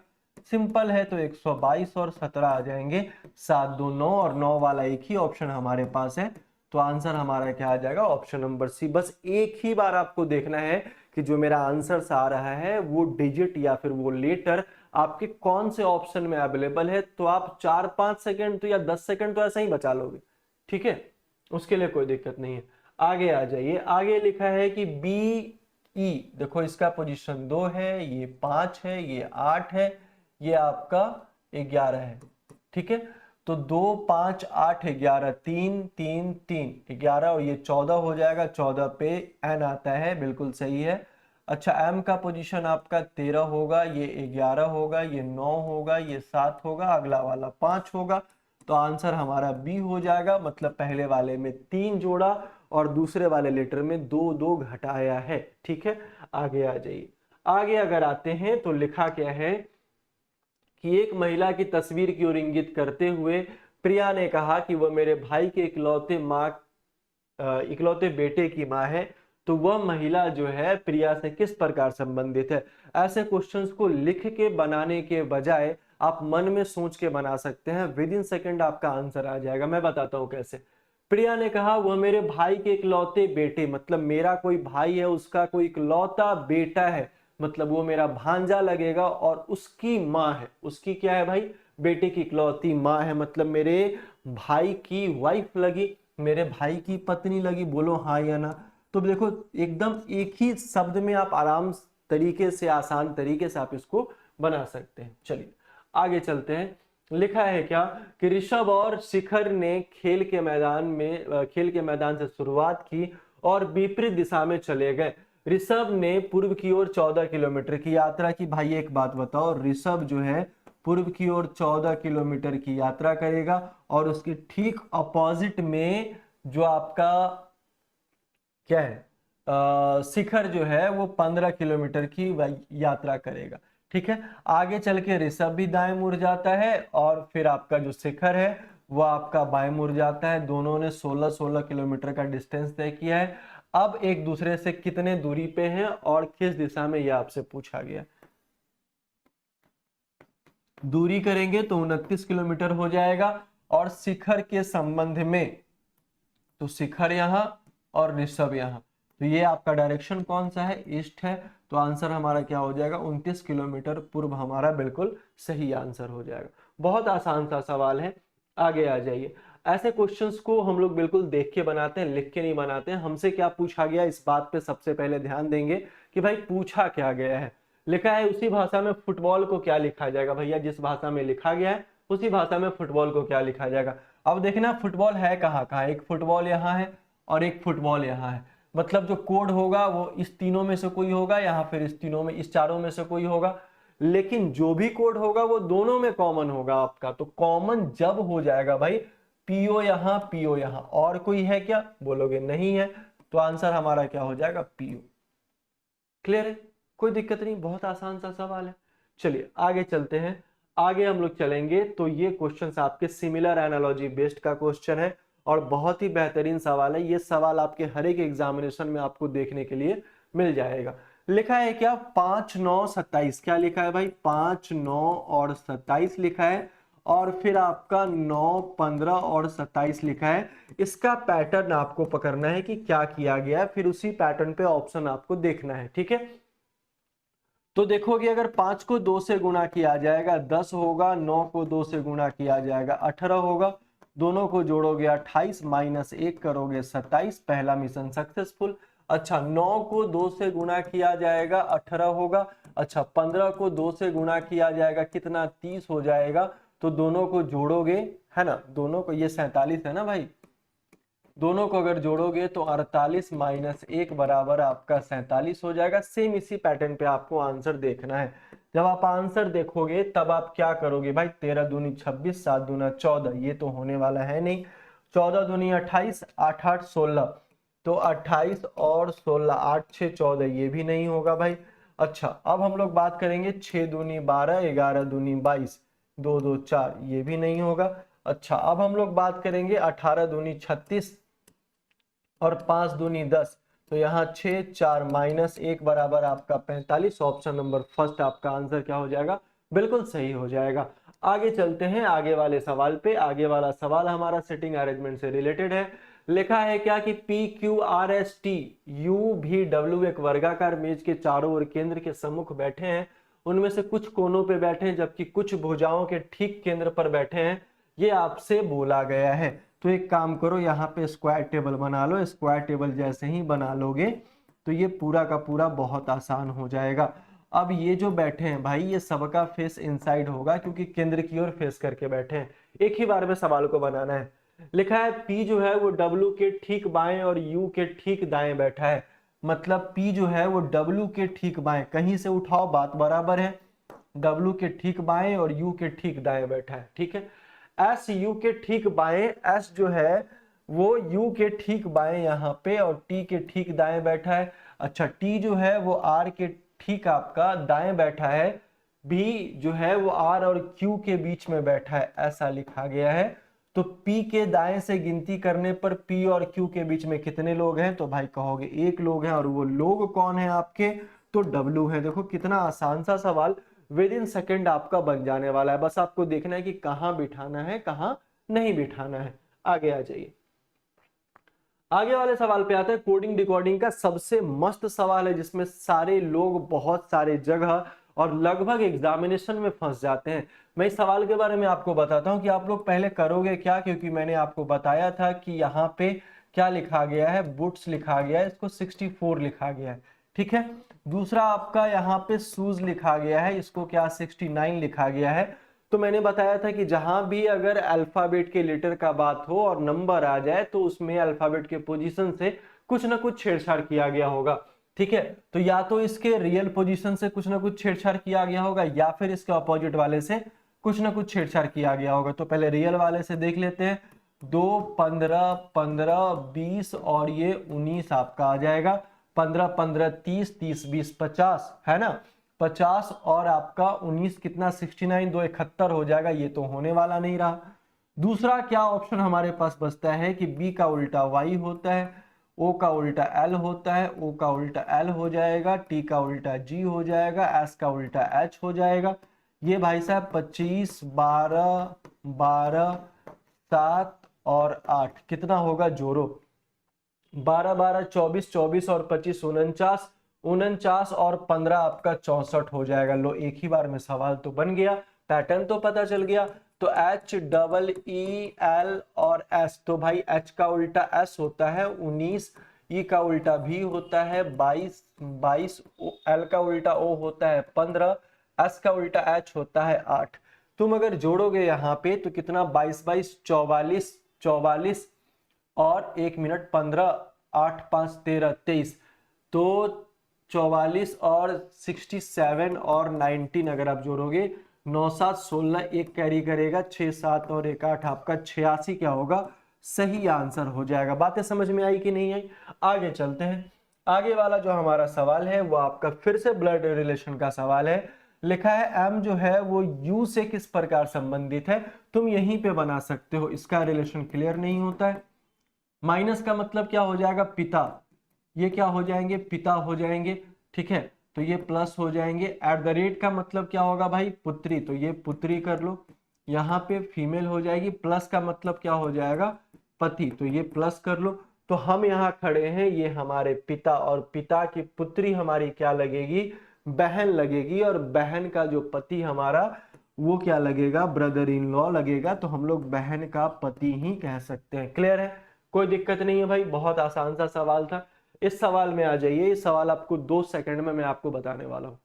सिंपल है। तो 122 और 17 आ जाएंगे, 7 2 9, और 9 वाला एक ही ऑप्शन हमारे पास है, तो आंसर हमारा क्या आ जाएगा, ऑप्शन नंबर सी। बस एक ही बार आपको देखना है कि जो मेरा आंसर आ रहा है वो डिजिट या फिर वो लेटर आपके कौन से ऑप्शन में अवेलेबल है, तो आप 4-5 सेकंड तो या 10 सेकंड तो ऐसा ही बचा लोगे। ठीक है, उसके लिए कोई दिक्कत नहीं है। आगे आ जाइए, आगे लिखा है कि बी ई, देखो इसका पोजीशन 2 है, ये 5 है, ये 8 है, ये आपका 11 है। ठीक है, तो 2 5 8 11, 3 3 3 11, और ये 14 हो जाएगा, 14 पे एन आता है, बिल्कुल सही है। अच्छा, एम का पोजीशन आपका 13 होगा, ये 11 होगा, ये 9 होगा, ये 7 होगा, अगला वाला 5 होगा, तो आंसर हमारा बी हो जाएगा। मतलब पहले वाले में 3 जोड़ा और दूसरे वाले लेटर में 2 2 घटाया है। ठीक है, आगे आ जाइए, आगे अगर आते हैं तो लिखा क्या है कि एक महिला की तस्वीर की ओर इंगित करते हुए प्रिया ने कहा कि वह मेरे भाई के इकलौते बेटे की माँ है, तो वह महिला जो है प्रिया से किस प्रकार संबंधित है। ऐसे क्वेश्चंस को लिख के बनाने के बजाय आप मन में सोच के बना सकते हैं, विद इन सेकंड आपका आंसर आ जाएगा। मैं बताता हूं कैसे। प्रिया ने कहा वह मेरे भाई के इकलौते बेटे, मतलब मेरा कोई भाई है, उसका कोई इकलौता बेटा है, मतलब वो मेरा भांजा लगेगा, और उसकी माँ है, उसकी क्या है भाई, बेटे की इकलौती माँ है, मतलब मेरे भाई की वाइफ लगी, मेरे भाई की पत्नी लगी। बोलो हाँ या ना। तो देखो एकदम एक ही शब्द में आप आराम तरीके से, आसान तरीके से आप इसको बना सकते हैं। चलिए आगे चलते हैं। लिखा है क्या कि ऋषभ और शिखर ने खेल के मैदान से शुरुआत की और विपरीत दिशा में चले गए। ऋषभ ने पूर्व की ओर 14 किलोमीटर की यात्रा की। भाई एक बात बताओ, ऋषभ जो है पूर्व की ओर 14 किलोमीटर की यात्रा करेगा और उसके ठीक अपोजिट में जो आपका क्या है शिखर जो है वो 15 किलोमीटर की यात्रा करेगा। ठीक है, आगे चल के ऋषभ भी दाएं मुड़ जाता है और फिर आपका जो शिखर है वो आपका बाएं मुड़ जाता है। दोनों ने 16-16 किलोमीटर का डिस्टेंस तय किया है। अब एक दूसरे से कितने दूरी पे हैं और किस दिशा में, यह आपसे पूछा गया। दूरी करेंगे तो 29 किलोमीटर हो जाएगा। और शिखर के संबंध में तो शिखर यहां और ऋषभ यहां, तो ये आपका डायरेक्शन कौन सा है, ईस्ट है। तो आंसर हमारा क्या हो जाएगा, 29 किलोमीटर पूर्व हमारा बिल्कुल सही आंसर हो जाएगा। बहुत आसान सा सवाल है, आगे आ जाइए। ऐसे क्वेश्चंस को हम लोग बिल्कुल देख के बनाते हैं, लिख के नहीं बनाते हैं। हमसे क्या पूछा गया इस बात पे सबसे पहले ध्यान देंगे कि भाई पूछा क्या गया है। लिखा है उसी भाषा में फुटबॉल को क्या लिखा जाएगा। भैया जिस भाषा में लिखा गया है उसी भाषा में फुटबॉल को क्या लिखा जाएगा। अब देखना फुटबॉल है कहाँ कहाँ, एक फुटबॉल यहाँ है और एक फुटबॉल यहाँ है। मतलब जो कोड होगा वो इस तीनों में से कोई होगा, या फिर इस तीनों में, इस चारों में से कोई होगा। लेकिन जो भी कोड होगा वो दोनों में कॉमन होगा आपका। तो कॉमन जब हो जाएगा भाई, पीओ यहाँ पीओ यहाँ, और कोई है क्या, बोलोगे नहीं है। तो आंसर हमारा क्या हो जाएगा, पीओ। क्लियर है, कोई दिक्कत नहीं, बहुत आसान सा सवाल है। चलिए आगे चलते हैं। आगे हम लोग चलेंगे तो ये क्वेश्चन आपके सिमिलर एनालॉजी बेस्ड का क्वेश्चन है और बहुत ही बेहतरीन सवाल है। ये सवाल आपके हर एक एग्जामिनेशन में आपको देखने के लिए मिल जाएगा। लिखा है क्या, 5, 9, 27। क्या लिखा है भाई, 5, 9 और 27 लिखा है। और फिर आपका 9, 15 और 27 लिखा है। इसका पैटर्न आपको पकड़ना है कि क्या किया गया है, फिर उसी पैटर्न पे ऑप्शन आपको देखना है। ठीक है, तो देखोगे अगर 5 को 2 से गुणा किया जाएगा 10 होगा, 9 को 2 से गुणा किया जाएगा 18 होगा, दोनों को जोड़ोगे 28 माइनस 1 करोगे 27, पहला मिशन सक्सेसफुल। अच्छा 9 को 2 से गुणा किया जाएगा 18 होगा। अच्छा 15 को 2 से गुणा किया जाएगा कितना, 30 हो जाएगा। तो दोनों को जोड़ोगे, है ना, दोनों को, ये 47 है ना भाई, दोनों को अगर जोड़ोगे तो 48 माइनस 1 बराबर आपका 47 हो जाएगा। सेम इसी पैटर्न पे आपको आंसर देखना है। जब आप आंसर देखोगे तब आप क्या करोगे भाई, 13 दूनी 26, 7 दूना 14, ये तो होने वाला है नहीं। 14 दूनी 28, 8 8 16, तो 28 और 16, 8 6 14, ये भी नहीं होगा भाई। अच्छा अब हम लोग बात करेंगे 6 दूनी 12, 11 दूनी 22, 2 2 4, ये भी नहीं होगा। अच्छा अब हम लोग बात करेंगे 18 दूनी 36 और 5 दूनी 10, तो यहाँ 6 4 माइनस 1 बराबर आपका 45। ऑप्शन नंबर फर्स्ट आपका आंसर क्या हो जाएगा, बिल्कुल सही हो जाएगा। आगे चलते हैं आगे वाले सवाल पे। आगे वाला सवाल हमारा सिटिंग अरेंजमेंट से रिलेटेड है। लिखा है क्या कि P Q R S T U भी डब्ल्यू एक वर्गाकार मेज के चारों ओर केंद्र के सम्मुख बैठे हैं। उनमें से कुछ कोनों पे बैठे हैं जबकि कुछ भुजाओं के ठीक केंद्र पर बैठे हैं। ये आपसे बोला गया है। तो एक काम करो, यहाँ पे स्क्वायर टेबल बना लो। स्क्वायर टेबल जैसे ही बना लोगे तो ये पूरा का पूरा बहुत आसान हो जाएगा। अब ये जो बैठे हैं भाई, ये सबका फेस इनसाइड होगा क्योंकि केंद्र की ओर फेस करके बैठे हैं। एक ही बार में सवाल को बनाना है। लिखा है P जो है वो W के ठीक बाएं और U के ठीक दाएं बैठा है। मतलब P जो है वो W के ठीक बाएं, कहीं से उठाओ बात बराबर है। W के ठीक बाएं और U के ठीक दाएं बैठा है। ठीक है, S U के ठीक बाएं, S जो है वो U के ठीक बाएं यहाँ पे और T के ठीक दाएं बैठा है। अच्छा T जो है वो R के ठीक आपका दाएं बैठा है। B जो है वो R और Q के बीच में बैठा है, ऐसा लिखा गया है। तो P के दाएं से गिनती करने पर P और Q के बीच में कितने लोग हैं, तो भाई कहोगे एक लोग हैं, और वो लोग कौन है आपके, तो W है। देखो कितना आसान सा सवाल विद इन सेकेंड आपका बन जाने वाला है। बस आपको देखना है कि कहां बिठाना है कहां नहीं बिठाना है। आगे आ जाइए, आगे वाले सवाल पे आते हैं। कोडिंग डिकोडिंग का सबसे मस्त सवाल है जिसमें सारे लोग बहुत सारे जगह और लगभग एग्जामिनेशन में फंस जाते हैं। मैं इस सवाल के बारे में आपको बताता हूं कि आप लोग पहले करोगे क्या, क्योंकि मैंने आपको बताया था कि यहाँ पे क्या लिखा गया है, बुट्स लिखा गया है, इसको 64 लिखा गया है। ठीक है, दूसरा आपका यहाँ पे शूज लिखा गया है, इसको क्या 69 लिखा गया है। तो मैंने बताया था कि जहां भी अगर अल्फाबेट के लेटर का बात हो और नंबर आ जाए तो उसमें अल्फाबेट के पोजीशन से कुछ ना कुछ छेड़छाड़ किया गया होगा। ठीक है, तो या तो इसके रियल पोजीशन से कुछ ना कुछ छेड़छाड़ किया गया होगा या फिर इसके अपोजिट वाले से कुछ ना कुछ छेड़छाड़ किया गया होगा। तो पहले रियल वाले से देख लेते हैं। 2, 15, 15, 20 और ये 19 आपका आ जाएगा। 15, 15, 30, 30, 20, 50 है ना। 50 और आपका 19 कितना 69, 2 71 हो जाएगा। ये तो होने वाला नहीं रहा। दूसरा क्या ऑप्शन हमारे पास बचता है कि बी का उल्टा वाई होता है, ओ का उल्टा एल होता है, ओ का उल्टा एल हो जाएगा, टी का उल्टा जी हो जाएगा, एस का उल्टा एच हो जाएगा। ये भाई साहब 25, 12, 12, 7 और 8 कितना होगा जोरो। 12, 12, 24, 24 और 25 49, 49 और 15 आपका 64 हो जाएगा। लो एक ही बार में सवाल तो बन गया, पैटर्न तो पता चल गया। तो H डबल E L और S, तो भाई H का उल्टा S होता है 19, E का उल्टा V होता है 22, 22, L का उल्टा O होता है 15, S का उल्टा H होता है 8। तुम अगर जोड़ोगे यहाँ पे तो कितना 22, 22, 44, 44 और 1 मिनट 15, 8, 5, 13, 23, तो 44 और 67 और 19 अगर आप जोड़ोगे 9, 7, 16, एक कैरी करेगा 6, 7 और 1, 8 आपका 86 क्या होगा, सही आंसर हो जाएगा। बातें समझ में आई कि नहीं आई? आगे चलते हैं। आगे वाला जो हमारा सवाल है वो आपका फिर से ब्लड रिलेशन का सवाल है। लिखा है एम जो है वो यू से किस प्रकार संबंधित है। तुम यहीं पे बना सकते हो, इसका रिलेशन क्लियर नहीं होता है। माइनस का मतलब क्या हो जाएगा, पिता, ये क्या हो जाएंगे, पिता हो जाएंगे। ठीक है, तो ये प्लस हो जाएंगे। एट द रेट का मतलब क्या होगा भाई, पुत्री, तो ये पुत्री कर लो। यहाँ पे फीमेल हो जाएगी। प्लस का मतलब क्या हो जाएगा, पति, तो ये प्लस कर लो। तो हम यहाँ खड़े हैं, ये हमारे पिता, और पिता की पुत्री हमारी क्या लगेगी, बहन लगेगी। और बहन का जो पति हमारा वो क्या लगेगा, ब्रदर इन लॉ लगेगा। तो हम लोग बहन का पति ही कह सकते हैं। क्लियर है, कोई दिक्कत नहीं है भाई, बहुत आसान सा सवाल था। इस सवाल में आ जाइए, इस सवाल आपको 2 सेकंड में मैं आपको बताने वाला हूं।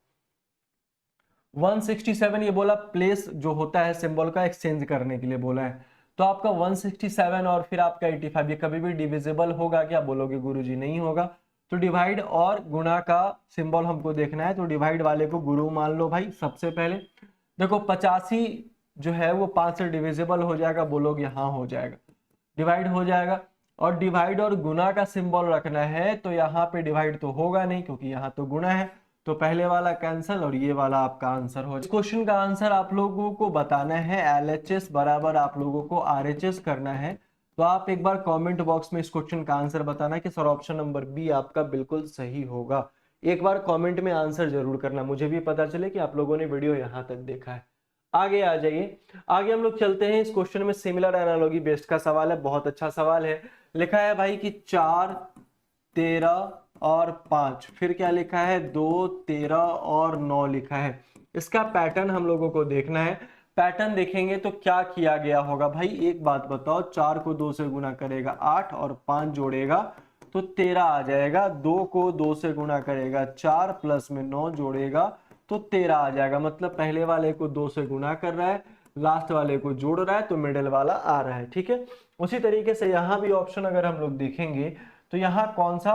167 ये बोला प्लेस जो होता है सिंबल का एक्सचेंज करने के लिए बोला है। तो आपका 167 और फिर आपका 85 ये कभी भी डिविजिबल होगा क्या, बोलोगे गुरुजी नहीं होगा। तो डिवाइड और गुणा का सिंबल हमको देखना है। तो डिवाइड वाले को गुरु मान लो भाई। सबसे पहले देखो 85 जो है वो 5 से डिविजिबल हो जाएगा, बोलोगे हाँ हो जाएगा, डिवाइड हो जाएगा। और डिवाइड और गुना का सिंबल रखना है, तो यहाँ पे डिवाइड तो होगा नहीं क्योंकि यहाँ तो गुना है। तो पहले वाला कैंसिल और ये वाला आपका आंसर हो। इस क्वेश्चन का आंसर आप लोगों को बताना है LHS बराबर आप लोगों को RHS करना है। तो आप एक बार कमेंट बॉक्स में इस क्वेश्चन का आंसर बताना कि सर ऑप्शन नंबर बी आपका बिल्कुल सही होगा। एक बार कमेंट में आंसर जरूर करना, मुझे भी पता चले कि आप लोगों ने वीडियो यहाँ तक देखा है। आगे आ जाइए, आगे हम लोग चलते हैं। इस क्वेश्चन में सिमिलर एनालॉजी बेस्ड का सवाल है, बहुत अच्छा सवाल है। लिखा है भाई कि 4, 13 और 5, फिर क्या लिखा है 2, 13 और 9 लिखा है। इसका पैटर्न हम लोगों को देखना है। पैटर्न देखेंगे तो क्या किया गया होगा भाई, एक बात बताओ, 4 को 2 से गुना करेगा 8 और 5 जोड़ेगा तो 13 आ जाएगा। 2 को 2 से गुना करेगा 4 प्लस में 9 जोड़ेगा तो 13 आ जाएगा। मतलब पहले वाले को 2 से गुना कर रहा है, लास्ट वाले को जोड़ रहा है, तो मिडिल वाला आ रहा है। ठीक है, उसी तरीके से यहाँ भी ऑप्शन अगर हम लोग देखेंगे तो यहाँ कौन सा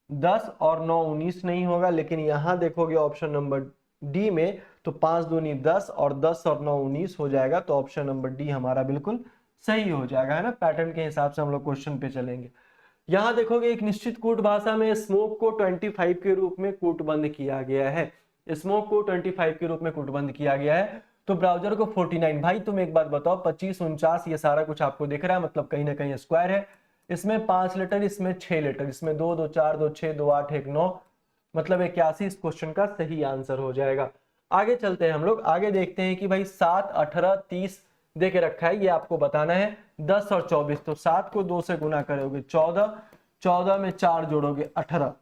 10 और 9 19 नहीं होगा, लेकिन यहाँ देखोगे ऑप्शन नंबर डी में तो 5 दूनी 10 और 10 और 9 19 हो जाएगा। तो ऑप्शन नंबर डी हमारा बिल्कुल सही हो जाएगा, है ना। पैटर्न के हिसाब से हम लोग क्वेश्चन पे चलेंगे। यहाँ देखोगे एक निश्चित कूट भाषा में स्मोक को 25 के रूप में कूटबंद किया गया है। स्मोक को 25 के रूप में कूटबंद किया गया है। तो ब्राउजर को 49। भाई तुम एक बात बताओ, 25, 49 ये सारा कुछ आपको दिख रहा है, मतलब कहीं ना कहीं स्क्वायर है। इसमें 5 लेटर, इसमें 6 लेटर, इसमें 2, 2, 4, 2, 6, 2, 8, 1, 9, मतलब 81 इस क्वेश्चन का सही आंसर हो जाएगा। आगे चलते हैं हम लोग, आगे देखते हैं कि भाई 7, 18, 30 दे के रखा है, ये आपको बताना है। 10 और 24, तो 7 को 2 से गुना करोगे 14, 14 में 4 जोड़ोगे 18,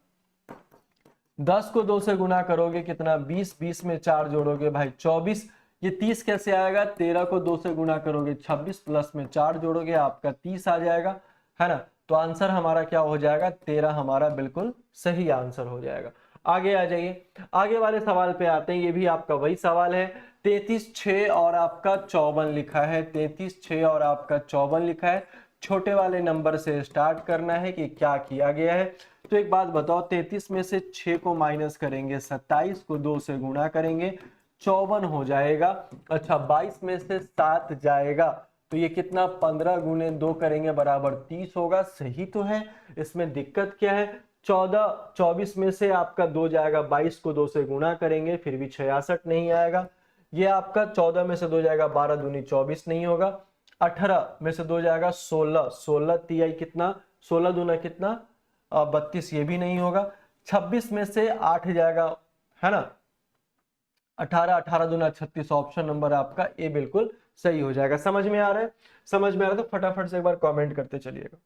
10 को 2 से गुना करोगे कितना 20, 20 में 4 जोड़ोगे भाई 24, ये 30 कैसे आएगा, 13 को 2 से गुना करोगे 26, प्लस में 4 जोड़ोगे आपका 30 आ जाएगा, है ना। तो आंसर हमारा क्या हो जाएगा, 13 हमारा बिल्कुल सही आंसर हो जाएगा। आगे आ जाइए, आगे वाले सवाल पे आते हैं। ये भी आपका वही सवाल है, 33 6 और आपका 54 लिखा है, 33 6 और आपका 54 लिखा है। छोटे वाले नंबर से स्टार्ट करना है कि क्या किया गया है। तो एक बात बताओ, 33 में से 6 को माइनस करेंगे, 27 को 2 से गुणा करेंगे, 54 हो जाएगा। अच्छा, 22 में से 7 जाएगा तो ये कितना, 15 गुने 2 करेंगे बराबर 30 होगा। सही तो है, इसमें दिक्कत क्या है। 24 में से आपका 2 जाएगा, 22 को 2 से गुणा करेंगे फिर भी 66 नहीं आएगा। ये आपका 14 में से 2 जाएगा, 12 दूनी 24 नहीं होगा। 18 में से 2 जाएगा, 16, 16 तिहाई कितना, 16 दूना कितना 32, ये भी नहीं होगा। 26 में से 8 जाएगा, है ना, 18, 18 दूना 36, ऑप्शन नंबर आपका ए बिल्कुल सही हो जाएगा। समझ में आ रहा है, समझ में आ रहा है तो फटाफट से एक बार कमेंट करते चलिएगा।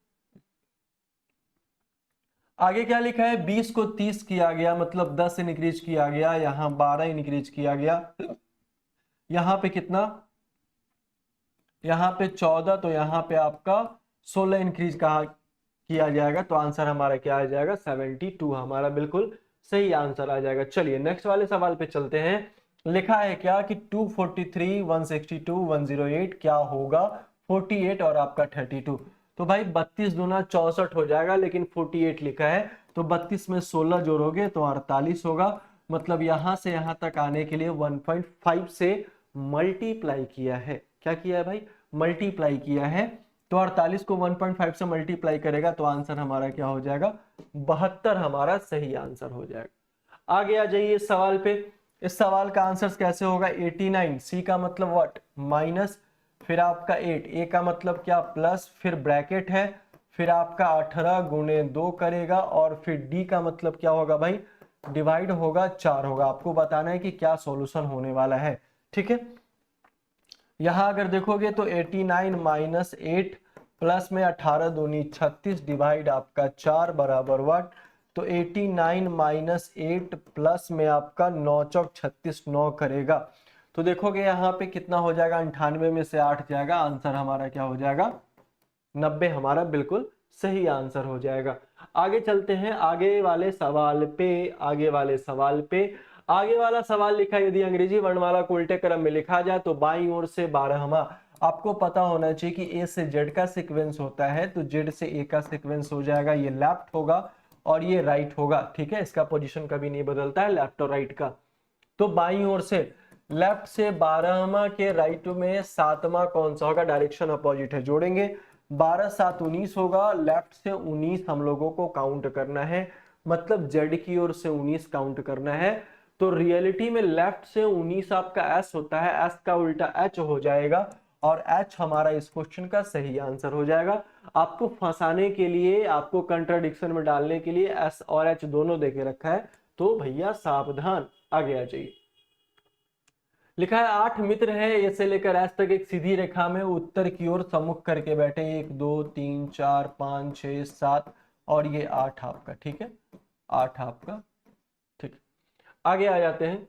आगे क्या लिखा है, 20 को 30 किया गया, मतलब 10 इंक्रीज किया गया, यहाँ 12 इंक्रीज किया गया, यहाँ पे कितना, यहाँ पे 14, तो यहाँ पे आपका 16 इंक्रीज कहा किया जाएगा। तो आंसर हमारा क्या आ जाएगा, 72 हमारा बिल्कुल सही आंसर आ जाएगा। चलिए नेक्स्ट वाले सवाल पे चलते हैं। लिखा है क्या कि 243 162 108 क्या होगा, 48 और आपका 32। तो भाई 32 दूना 64 हो जाएगा, लेकिन 48 लिखा है तो 32 में 16 जोड़ोगे तो 48 होगा। मतलब यहां से यहां तक आने के लिए 1.5 से मल्टीप्लाई किया है। क्या किया है भाई, मल्टीप्लाई किया है। तो 48 को 1.5 से मल्टीप्लाई करेगा तो आंसर हमारा क्या हो जाएगा, 72 हमारा सही आंसर हो जाएगा। आगे आ जाइए इस सवाल पे। इस सवाल का आंसर कैसे होगा, 89, सी का मतलब व्हाट, माइनस, फिर आपका 8, ए का मतलब क्या, प्लस, फिर ब्रैकेट है, फिर आपका 18 गुणे 2 करेगा, और फिर डी का मतलब क्या होगा भाई, डिवाइड होगा, 4 होगा। आपको बताना है कि क्या सॉल्यूशन होने वाला है, ठीक है। यहां अगर देखोगे तो 89 माइनस 8 प्लस में 18 दूनी 36 डिवाइड आपका 4 बराबर व्हाट, तो 89 माइनस 8 प्लस में आपका 9 चौक 36, 9 करेगा तो देखोगे यहाँ पे कितना हो जाएगा, 98 में से 8 जाएगा, आंसर हमारा क्या हो जाएगा, 90 हमारा बिल्कुल सही आंसर हो जाएगा। आगे चलते हैं आगे वाले सवाल पे, आगे वाले सवाल पे। आगे वाला सवाल लिखा है, यदि अंग्रेजी वर्णमाला को उल्टे क्रम में लिखा जाए तो बाईं ओर से 12वां। आपको पता होना चाहिए कि ए से जेड का सीक्वेंस होता है, तो जेड से ए का सीक्वेंस हो जाएगा, ये लेफ्ट होगा और ये राइट होगा, ठीक है। इसका पोजीशन कभी नहीं बदलता है, लेफ्ट और राइट का। तो बाईं ओर से लेफ्ट से 12वां के राइट में 7वां कौन सा होगा, डायरेक्शन अपोजिट है, जोड़ेंगे, 12 7 19 होगा, लेफ्ट से 19 हम लोगों को काउंट करना है, मतलब जेड की ओर से 19 काउंट करना है। तो रियलिटी में लेफ्ट से 19 आपका एस होता है, एस का उल्टा एच हो जाएगा, और एच हमारा इस क्वेश्चन का सही आंसर हो जाएगा। आपको फंसाने के लिए, आपको कंट्राडिक्शन में डालने के लिए एस और एच दोनों देके रखा है, तो भैया सावधान। आगे आ जाइए, लिखा है 8 मित्र है, ए से लेकर एस तक एक सीधी रेखा में उत्तर की ओर सम्मुख करके बैठे, 1 2 3 4 5 6 7 और ये 8 आपका, ठीक है, 8 आपका, ठीक है। आगे आ जाते हैं।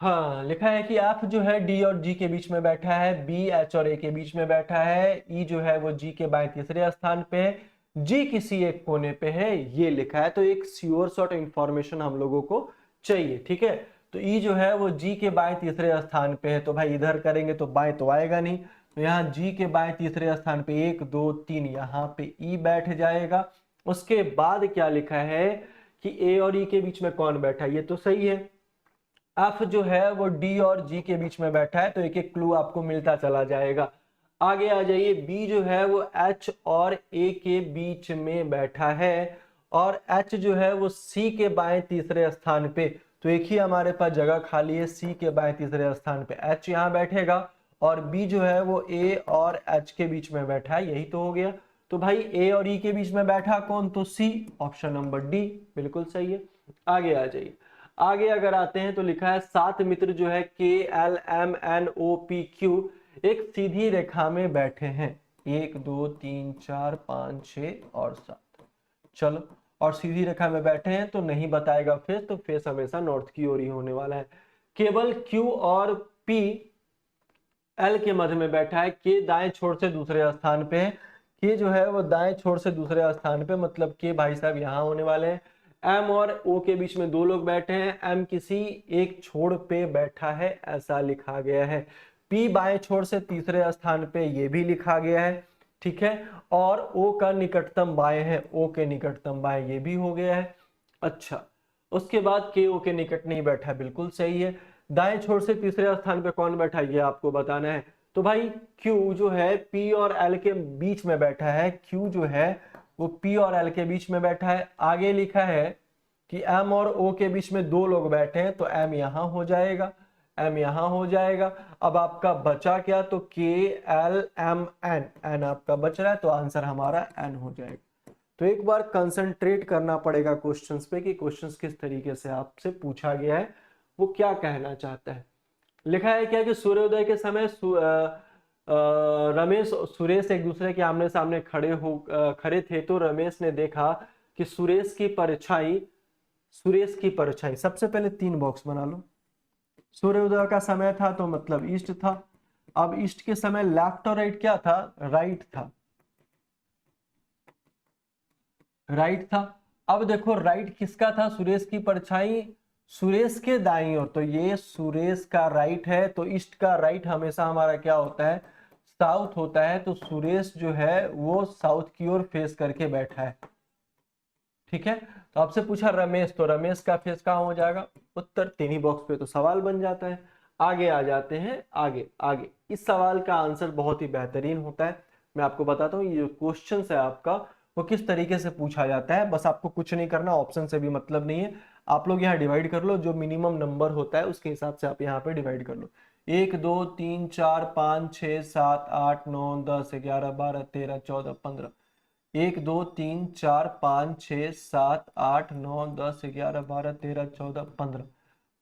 हाँ, लिखा है कि एफ जो है डी और जी के बीच में बैठा है, बी एच और ए के बीच में बैठा है, ई जो है वो जी के बाएं तीसरे स्थान पे है, जी किसी एक कोने पे है, ये लिखा है। तो एक श्योर शॉर्ट इंफॉर्मेशन हम लोगों को चाहिए, ठीक है। तो ई जो है वो जी के बाएं तीसरे स्थान पे है, तो भाई इधर करेंगे तो बाएं तो आएगा नहीं, तो यहाँ जी के बाएं तीसरे स्थान पे 1 2 3 यहाँ पे ई बैठ जाएगा। उसके बाद क्या लिखा है कि ए और ई के बीच में कौन बैठा है, ये तो सही है। एफ जो है वो डी और जी के बीच में बैठा है, तो एक एक क्लू आपको मिलता चला जाएगा। आगे आ जाइए, बी जो है वो एच और ए के बीच में बैठा है, और एच जो है वो सी के बाएं तीसरे स्थान पे, तो एक ही हमारे पास जगह खाली है, सी के बाएं तीसरे स्थान पे एच यहाँ बैठेगा, और बी जो है वो ए और एच के बीच में बैठा है, यही तो हो गया। तो भाई ए और ई के बीच में बैठा कौन, तो सी, ऑप्शन नंबर डी बिल्कुल सही है। आगे आ जाइए, आगे अगर आते हैं तो लिखा है 7 मित्र जो है के L M N O P Q एक सीधी रेखा में बैठे हैं, 1 2 3 4 5 6 और 7, चलो, और सीधी रेखा में बैठे हैं तो नहीं बताएगा फेस, तो फेस हमेशा नॉर्थ की ओर ही होने वाला है। केवल क्यू और पी एल के मध्य में बैठा है, के दाएं छोर से दूसरे स्थान पे है, के जो है वो दाएं छोर से दूसरे स्थान पे, मतलब के भाई साहब यहाँ होने वाले हैं, एम और ओ के बीच में 2 लोग बैठे हैं, एम किसी एक छोर पे बैठा है, ऐसा लिखा गया है। पी बाएं छोर से तीसरे स्थान पे, ये भी लिखा गया है, ठीक है। और ओ का निकटतम बाएं है, ओ के निकटतम बाएं, ये भी हो गया है। अच्छा, उसके बाद के ओ के निकट नहीं बैठा, बिल्कुल सही है। दाएं छोर से तीसरे स्थान पे कौन बैठा है, ये आपको बताना है। तो भाई क्यू जो है पी और एल के बीच में बैठा है, क्यू जो है वो पी और एल के बीच में बैठा है। आगे लिखा है कि एम और ओ के बीच में 2 लोग बैठे हैं, तो एम यहां हो जाएगा, एम यहां हो जाएगा। अब आपका बचा क्या, तो के एल एम एन, एन आपका बच रहा है, तो आंसर हमारा एन हो जाएगा। तो एक बार कंसंट्रेट करना पड़ेगा क्वेश्चंस पे कि क्वेश्चंस किस तरीके से आपसे पूछा गया है, वो क्या कहना चाहता है। लिखा है क्या कि सूर्योदय के समय रमेश और सुरेश एक दूसरे के आमने सामने खड़े थे, तो रमेश ने देखा कि सुरेश की परछाई, सबसे पहले 3 बॉक्स बना लो। सूर्योदय का समय था तो मतलब ईस्ट था। अब ईस्ट के समय लेफ्ट और राइट क्या था, राइट था, राइट था। अब देखो राइट किसका था, सुरेश की परछाई सुरेश के दाईं ओर, तो ये सुरेश का राइट है, तो ईस्ट का राइट हमेशा हमारा क्या होता है, साउथ होता है। तो सुरेश जो है वो साउथ की ओर फेस करके बैठा है, ठीक है। तो आपसे पूछा रमेश, तो रमेश का फेस कहाँ हो जाएगा, उत्तर। 3 ही बॉक्स पे तो सवाल बन जाता है। आगे आ जाते हैं, आगे आगे इस सवाल का आंसर बहुत ही बेहतरीन होता है। मैं आपको बताता हूँ ये क्वेश्चन है आपका वो किस तरीके से पूछा जाता है। बस आपको कुछ नहीं करना, ऑप्शन से भी मतलब नहीं है। आप लोग यहाँ डिवाइड कर लो, जो मिनिमम नंबर होता है उसके हिसाब से आप यहाँ पे डिवाइड कर लो। 1 2 3 4 5 6 7 8 9 10 11 12 13 14 15, 1 2 3 4 5 6 7 8 9 10 11 12 13 14 15,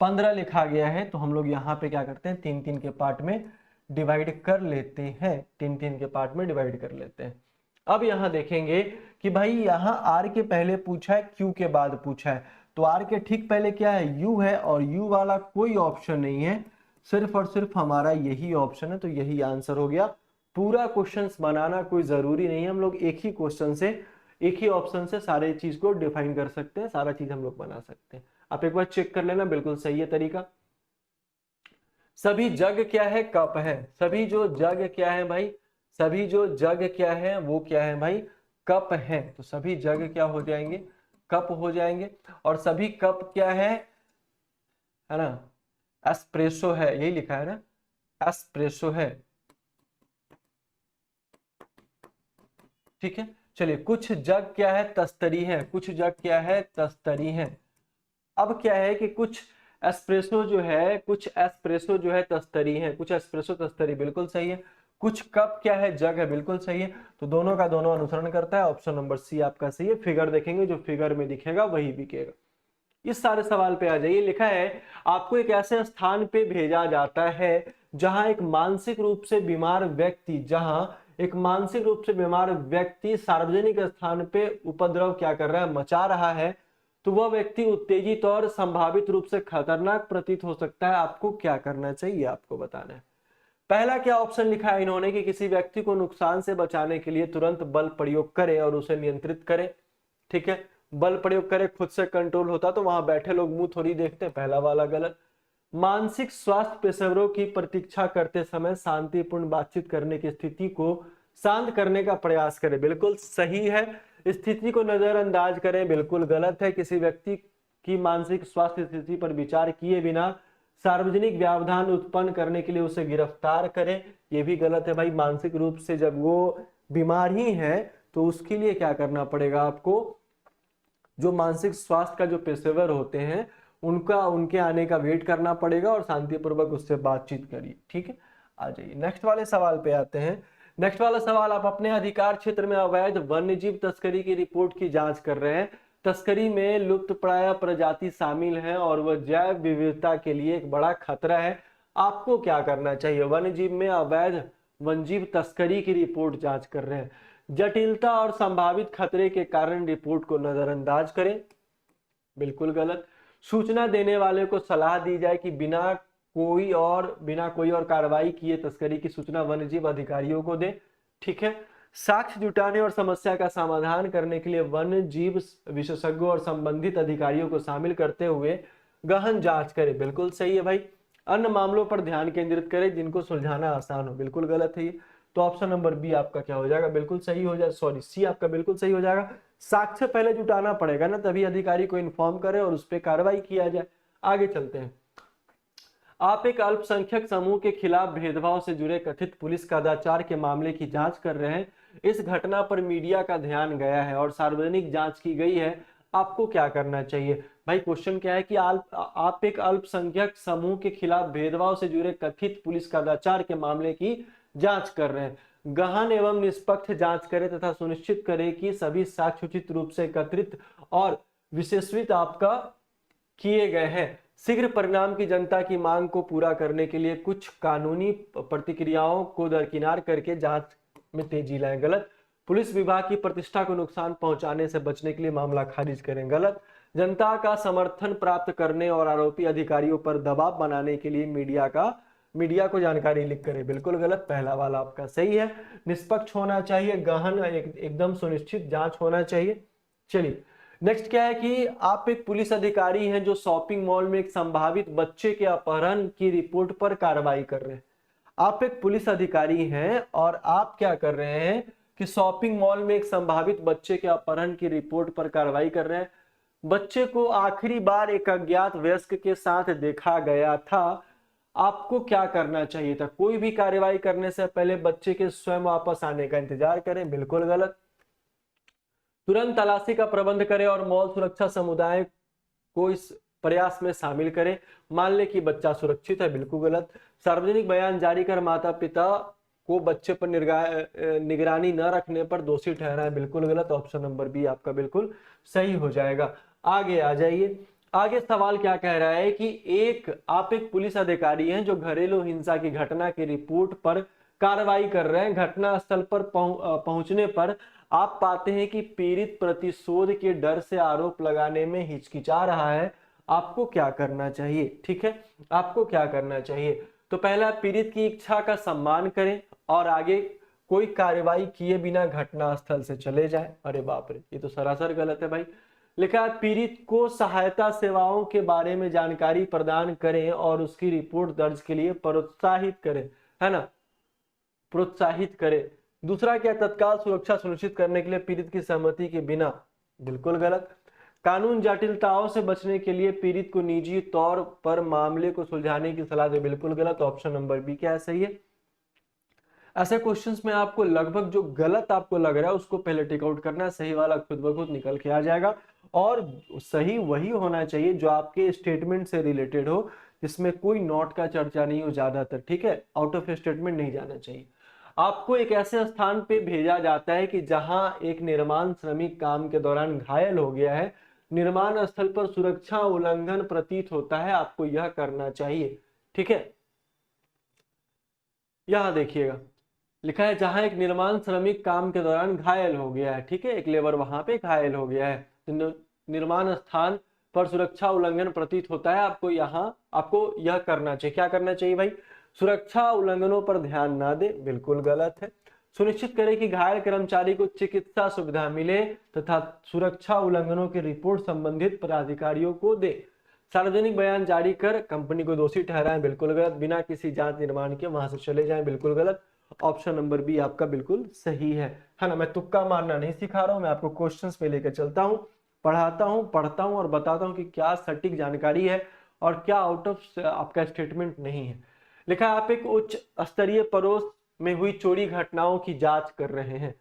15 लिखा गया है। तो हम लोग यहाँ पे क्या करते हैं, 3-3 के पार्ट में डिवाइड कर लेते हैं, 3-3 के पार्ट में डिवाइड कर लेते हैं। अब यहाँ देखेंगे कि भाई यहाँ आर के पहले पूछा है, क्यू के बाद पूछा है, तो आर के ठीक पहले क्या है, यू है, और यू वाला कोई ऑप्शन नहीं है, सिर्फ और सिर्फ हमारा यही ऑप्शन है। तो यही आंसर हो गया। पूरा क्वेश्चन बनाना कोई जरूरी नहीं है, हम लोग एक ही क्वेश्चन से, एक ही ऑप्शन से सारे चीज को डिफाइन कर सकते हैं, सारा चीज हम लोग बना सकते हैं। आप एक बार चेक कर लेना, बिल्कुल सही है तरीका। सभी जग क्या है, कप है। सभी जो जग क्या है भाई, सभी जो जग क्या है वो क्या है भाई, कप है। तो सभी जग क्या हो जाएंगे, कप हो जाएंगे। और सभी कप क्या है ना, एस्प्रेसो है, यही लिखा है ना, एस्प्रेसो है, ठीक है। चलिए, कुछ जग क्या है, तस्तरी है, कुछ जग क्या है, तस्तरी है। अब क्या है कि कुछ एस्प्रेसो जो है, कुछ एस्प्रेसो जो है तस्तरी है, कुछ एस्प्रेसो तस्तरी, बिल्कुल सही है। कुछ कप क्या है, जग है, बिल्कुल सही है। तो दोनों का दोनों अनुसरण करता है, ऑप्शन नंबर सी आपका सही है। फिगर देखेंगे, जो फिगर में दिखेगा वही बिकेगा। इस सारे सवाल पे आ जाइए। लिखा है आपको एक ऐसे स्थान पे भेजा जाता है जहां एक मानसिक रूप से बीमार व्यक्ति, जहां एक मानसिक रूप से बीमार व्यक्ति सार्वजनिक स्थान पे उपद्रव क्या कर रहा है, मचा रहा है। तो वह व्यक्ति उत्तेजित और संभावित रूप से खतरनाक प्रतीत हो सकता है। आपको क्या करना चाहिए, आपको बताना है। पहला क्या ऑप्शन लिखा है इन्होंने कि किसी व्यक्ति को नुकसान से बचाने के लिए तुरंत बल प्रयोग करे और उसे नियंत्रित करे, ठीक है। बल प्रयोग करे, खुद से कंट्रोल होता तो वहां बैठे लोग मुंह थोड़ी देखते, पहला वाला गलत। मानसिक स्वास्थ्य पेशेवरों की प्रतीक्षा करते समय शांतिपूर्ण बातचीत करने की स्थिति को शांत करने का प्रयास करें, बिल्कुल सही है। स्थिति को नजरअंदाज करें, बिल्कुल गलत है। किसी व्यक्ति की मानसिक स्वास्थ्य स्थिति पर विचार किए बिना सार्वजनिक व्यवधान उत्पन्न करने के लिए उसे गिरफ्तार करें, यह भी गलत है भाई। मानसिक रूप से जब वो बीमार ही है तो उसके लिए क्या करना पड़ेगा आपको, जो मानसिक स्वास्थ्य का जो पेशेवर होते हैं उनके आने का वेट करना पड़ेगा और शांतिपूर्वक उससे बातचीत करिए, ठीक है। आ जाइए नेक्स्ट वाले सवाल पे आते हैं। नेक्स्ट वाला सवाल, आप अपने अधिकार क्षेत्र में अवैध वन्यजीव तस्करी की रिपोर्ट की जांच कर रहे हैं। तस्करी में लुप्तप्राय प्रजाति शामिल है और वह जैव विविधता के लिए एक बड़ा खतरा है। आपको क्या करना चाहिए, वन्यजीव में अवैध वन्यजीव तस्करी की रिपोर्ट जांच कर रहे हैं। जटिलता और संभावित खतरे के कारण रिपोर्ट को नजरअंदाज करें, बिल्कुल गलत। सूचना देने वाले को सलाह दी जाए कि बिना कोई और कार्रवाई किए तस्करी की सूचना वन्यजीव अधिकारियों को दे, ठीक है। साक्ष्य जुटाने और समस्या का समाधान करने के लिए वन्य जीव विशेषज्ञों और संबंधित अधिकारियों को शामिल करते हुए गहन जांच करे, बिल्कुल सही है भाई। अन्य मामलों पर ध्यान केंद्रित करे जिनको सुलझाना आसान हो, बिल्कुल गलत है ये। तो ऑप्शन नंबर बी आपका क्या हो जाएगा, बिल्कुल सही हो जाए, सॉरी सी आपका बिल्कुल सही हो जाएगा। साक्ष्य पहले जुटाना पड़ेगा ना, तभी अधिकारी को इन्फॉर्म करे और उस पर कार्रवाई किया जाए। आगे चलते हैं। आप एक अल्पसंख्यक समूह के खिलाफ भेदभाव से जुड़े कथित पुलिस कदाचार के मामले की जांच कर रहे हैं। इस घटना पर मीडिया का ध्यान गया है और सार्वजनिक जांच की गई है। आपको क्या करना चाहिए भाई? क्वेश्चन क्या है कि आप एक अल्पसंख्यक समूह के खिलाफ भेदभाव से जुड़े कथित पुलिस कदाचार के मामले की जांच कर रहे हैं। गहन एवं निष्पक्ष जांच करें तथा सुनिश्चित करें कि सभी साक्ष्य उचित रूप से एकत्रित और विशेषित आपका किए गए हैं। शीघ्र परिणाम की जनता की मांग को पूरा करने के लिए कुछ कानूनी प्रतिक्रियाओं को दरकिनार करके जांच में तेजी लाएं, गलत। पुलिस विभाग की प्रतिष्ठा को नुकसान पहुंचाने से बचने के लिए मामला खारिज करें, गलत। जनता का समर्थन प्राप्त करने और आरोपी अधिकारियों पर दबाव बनाने के लिए मीडिया को जानकारी लीक करे, बिल्कुल गलत। पहला वाला आपका सही है। निष्पक्ष होना चाहिए, गहन एकदम सुनिश्चित जांच होना चाहिए। चलिए नेक्स्ट क्या है कि आप एक पुलिस अधिकारी हैं जो शॉपिंग मॉल में एक संभावित बच्चे के अपहरण की रिपोर्ट पर कार्रवाई कर रहे हैं। आप एक पुलिस अधिकारी हैं और आप क्या कर रहे हैं कि शॉपिंग मॉल में एक संभावित बच्चे के अपहरण की रिपोर्ट पर कार्रवाई कर रहे हैं। बच्चे को आखिरी बार एक अज्ञात वयस्क के साथ देखा गया था। आपको क्या करना चाहिए था? कोई भी कार्रवाई करने से पहले बच्चे के स्वयं वापस आने का इंतजार करें, बिल्कुल गलत। तुरंत तलाशी का प्रबंध करें और मॉल सुरक्षा समुदाय को इस प्रयास में शामिल करें। मान ले कि बच्चा सुरक्षित है, बिल्कुल गलत। सार्वजनिक बयान जारी कर माता पिता को बच्चे पर निगरानी न रखने पर दोषी ठहराएं, बिल्कुल गलत। ऑप्शन नंबर बी आपका बिल्कुल सही हो जाएगा। आगे आ जाइए। आगे सवाल क्या कह रहा है कि आप एक पुलिस अधिकारी हैं जो घरेलू हिंसा की घटना की रिपोर्ट पर कार्रवाई कर रहे हैं। घटना स्थल पर पहुंचने पर आप पाते हैं कि पीड़ित प्रतिशोध के डर से आरोप लगाने में हिचकिचा रहा है। आपको क्या करना चाहिए? ठीक है, आपको क्या करना चाहिए? तो पहला, पीड़ित की इच्छा का सम्मान करें और आगे कोई कार्रवाई किए बिना घटना स्थल से चले जाएं। अरे बाप रे, ये तो सरासर गलत है भाई। लिखा है पीड़ित को सहायता सेवाओं के बारे में जानकारी प्रदान करें और उसकी रिपोर्ट दर्ज के लिए प्रोत्साहित करें, है ना, प्रोत्साहित करें। दूसरा क्या, तत्काल सुरक्षा सुनिश्चित करने के लिए पीड़ित की सहमति के बिना, बिल्कुल गलत। कानून जटिलताओं से बचने के लिए पीड़ित को निजी तौर पर मामले को सुलझाने की सलाह दे, बिल्कुल गलत। ऑप्शन नंबर बी क्या सही है? ऐसे क्वेश्चंस में आपको लगभग जो गलत आपको लग रहा है उसको पहले टेक आउट करना है, सही वाला खुद ब खुद निकल के आ जाएगा। और सही वही होना चाहिए जो आपके स्टेटमेंट से रिलेटेड हो, जिसमें कोई नोट का चर्चा नहीं हो ज्यादातर, ठीक है। आउट ऑफ स्टेटमेंट नहीं जाना चाहिए। आपको एक ऐसे स्थान पे भेजा जाता है कि जहां एक निर्माण श्रमिक काम के दौरान घायल हो गया है। निर्माण स्थल पर सुरक्षा उल्लंघन प्रतीत होता है, आपको यह करना चाहिए, ठीक है। यहां देखिएगा लिखा है जहां एक निर्माण श्रमिक काम के दौरान घायल हो गया है, ठीक है, एक लेबर वहां पे घायल हो गया है। तो निर्माण स्थान पर सुरक्षा उल्लंघन प्रतीत होता है, आपको यह करना चाहिए। क्या करना चाहिए भाई? सुरक्षा उल्लंघनों पर ध्यान ना दे, बिल्कुल गलत है। सुनिश्चित करें कि घायल कर्मचारी को चिकित्सा सुविधा मिले तथा सुरक्षा उल्लंघनों की रिपोर्ट संबंधित पदाधिकारियों को दे। सार्वजनिक बयान जारी कर कंपनी को दोषी ठहराएं, बिल्कुल गलत। बिना किसी जांच निर्माण के वहां से चले जाएं, बिल्कुल गलत। ऑप्शन नंबर बी आपका बिल्कुल सही है ना। मैं तुक्का मारना नहीं सिखा रहा हूं, मैं आपको क्वेश्चंस पे लेकर चलता हूं, पढ़ता हूं और बताता हूं कि क्या सटीक जानकारी है और क्या आउट ऑफ आपका स्टेटमेंट नहीं है। लिखा है आप एक उच्च स्तरीय पड़ोस में हुई चोरी घटनाओं की जांच कर रहे हैं।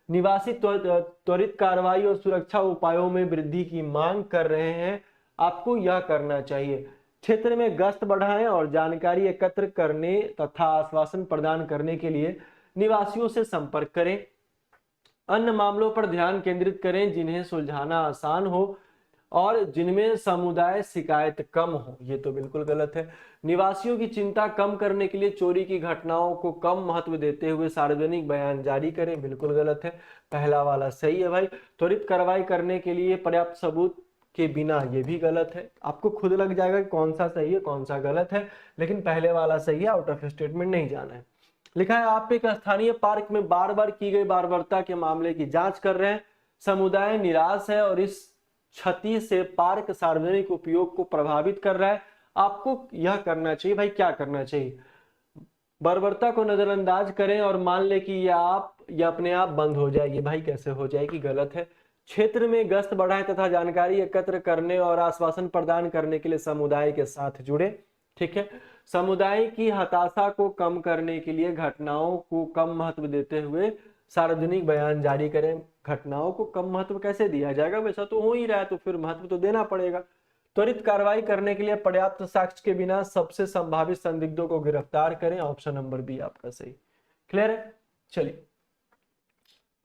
निवासी त्वरित कार्रवाई और सुरक्षा उपायों में वृद्धि की मांग कर रहे हैं। आपको यह करना चाहिए, क्षेत्र में गश्त बढ़ाएं और जानकारी एकत्र करने तथा आश्वासन प्रदान करने के लिए निवासियों से संपर्क करें। अन्य मामलों पर ध्यान केंद्रित करें जिन्हें सुलझाना आसान हो और जिनमें समुदाय शिकायत कम हो। ये तो बिल्कुल गलत है। निवासियों की चिंता कम करने के लिए चोरी की घटनाओं को कम महत्व देते हुए सार्वजनिक बयान जारी करें, बिल्कुल गलत है। पहला वाला सही है भाई। त्वरित कार्रवाई करने के लिए पर्याप्त सबूत के बिना, ये भी गलत है। आपको खुद लग जाएगा कि कौन सा सही है कौन सा गलत है, लेकिन पहले वाला सही है, आउट ऑफ स्टेटमेंट नहीं जाना है। लिखा है आप एक स्थानीय पार्क में बार बार की गई बर्बरता के मामले की जांच कर रहे हैं। समुदाय निराश है और इस क्षति से पार्क सार्वजनिक उपयोग को प्रभावित कर रहा है। आपको यह करना चाहिए भाई, क्या करना चाहिए, बर्बरता को नजरअंदाज करें और मान ले कि ये अपने आप बंद हो जाएगी। भाई कैसे हो जाएगी, गलत है। क्षेत्र में गश्त बढ़ाएं तथा जानकारी एकत्र करने और आश्वासन प्रदान करने के लिए समुदाय के साथ जुड़े। ठीक है, समुदाय की हताशा को कम करने के लिए घटनाओं को कम महत्व देते हुए सार्वजनिक बयान जारी करें। घटनाओं को कम महत्व कैसे दिया जाएगा, वैसा तो हो ही रहा है तो फिर महत्व तो देना पड़ेगा। त्वरित कार्रवाई करने के लिए पर्याप्त साक्ष्य के बिना सबसे संभावित संदिग्धों को गिरफ्तार करें। ऑप्शन नंबर बी आपका सही। क्लियर है, चलिए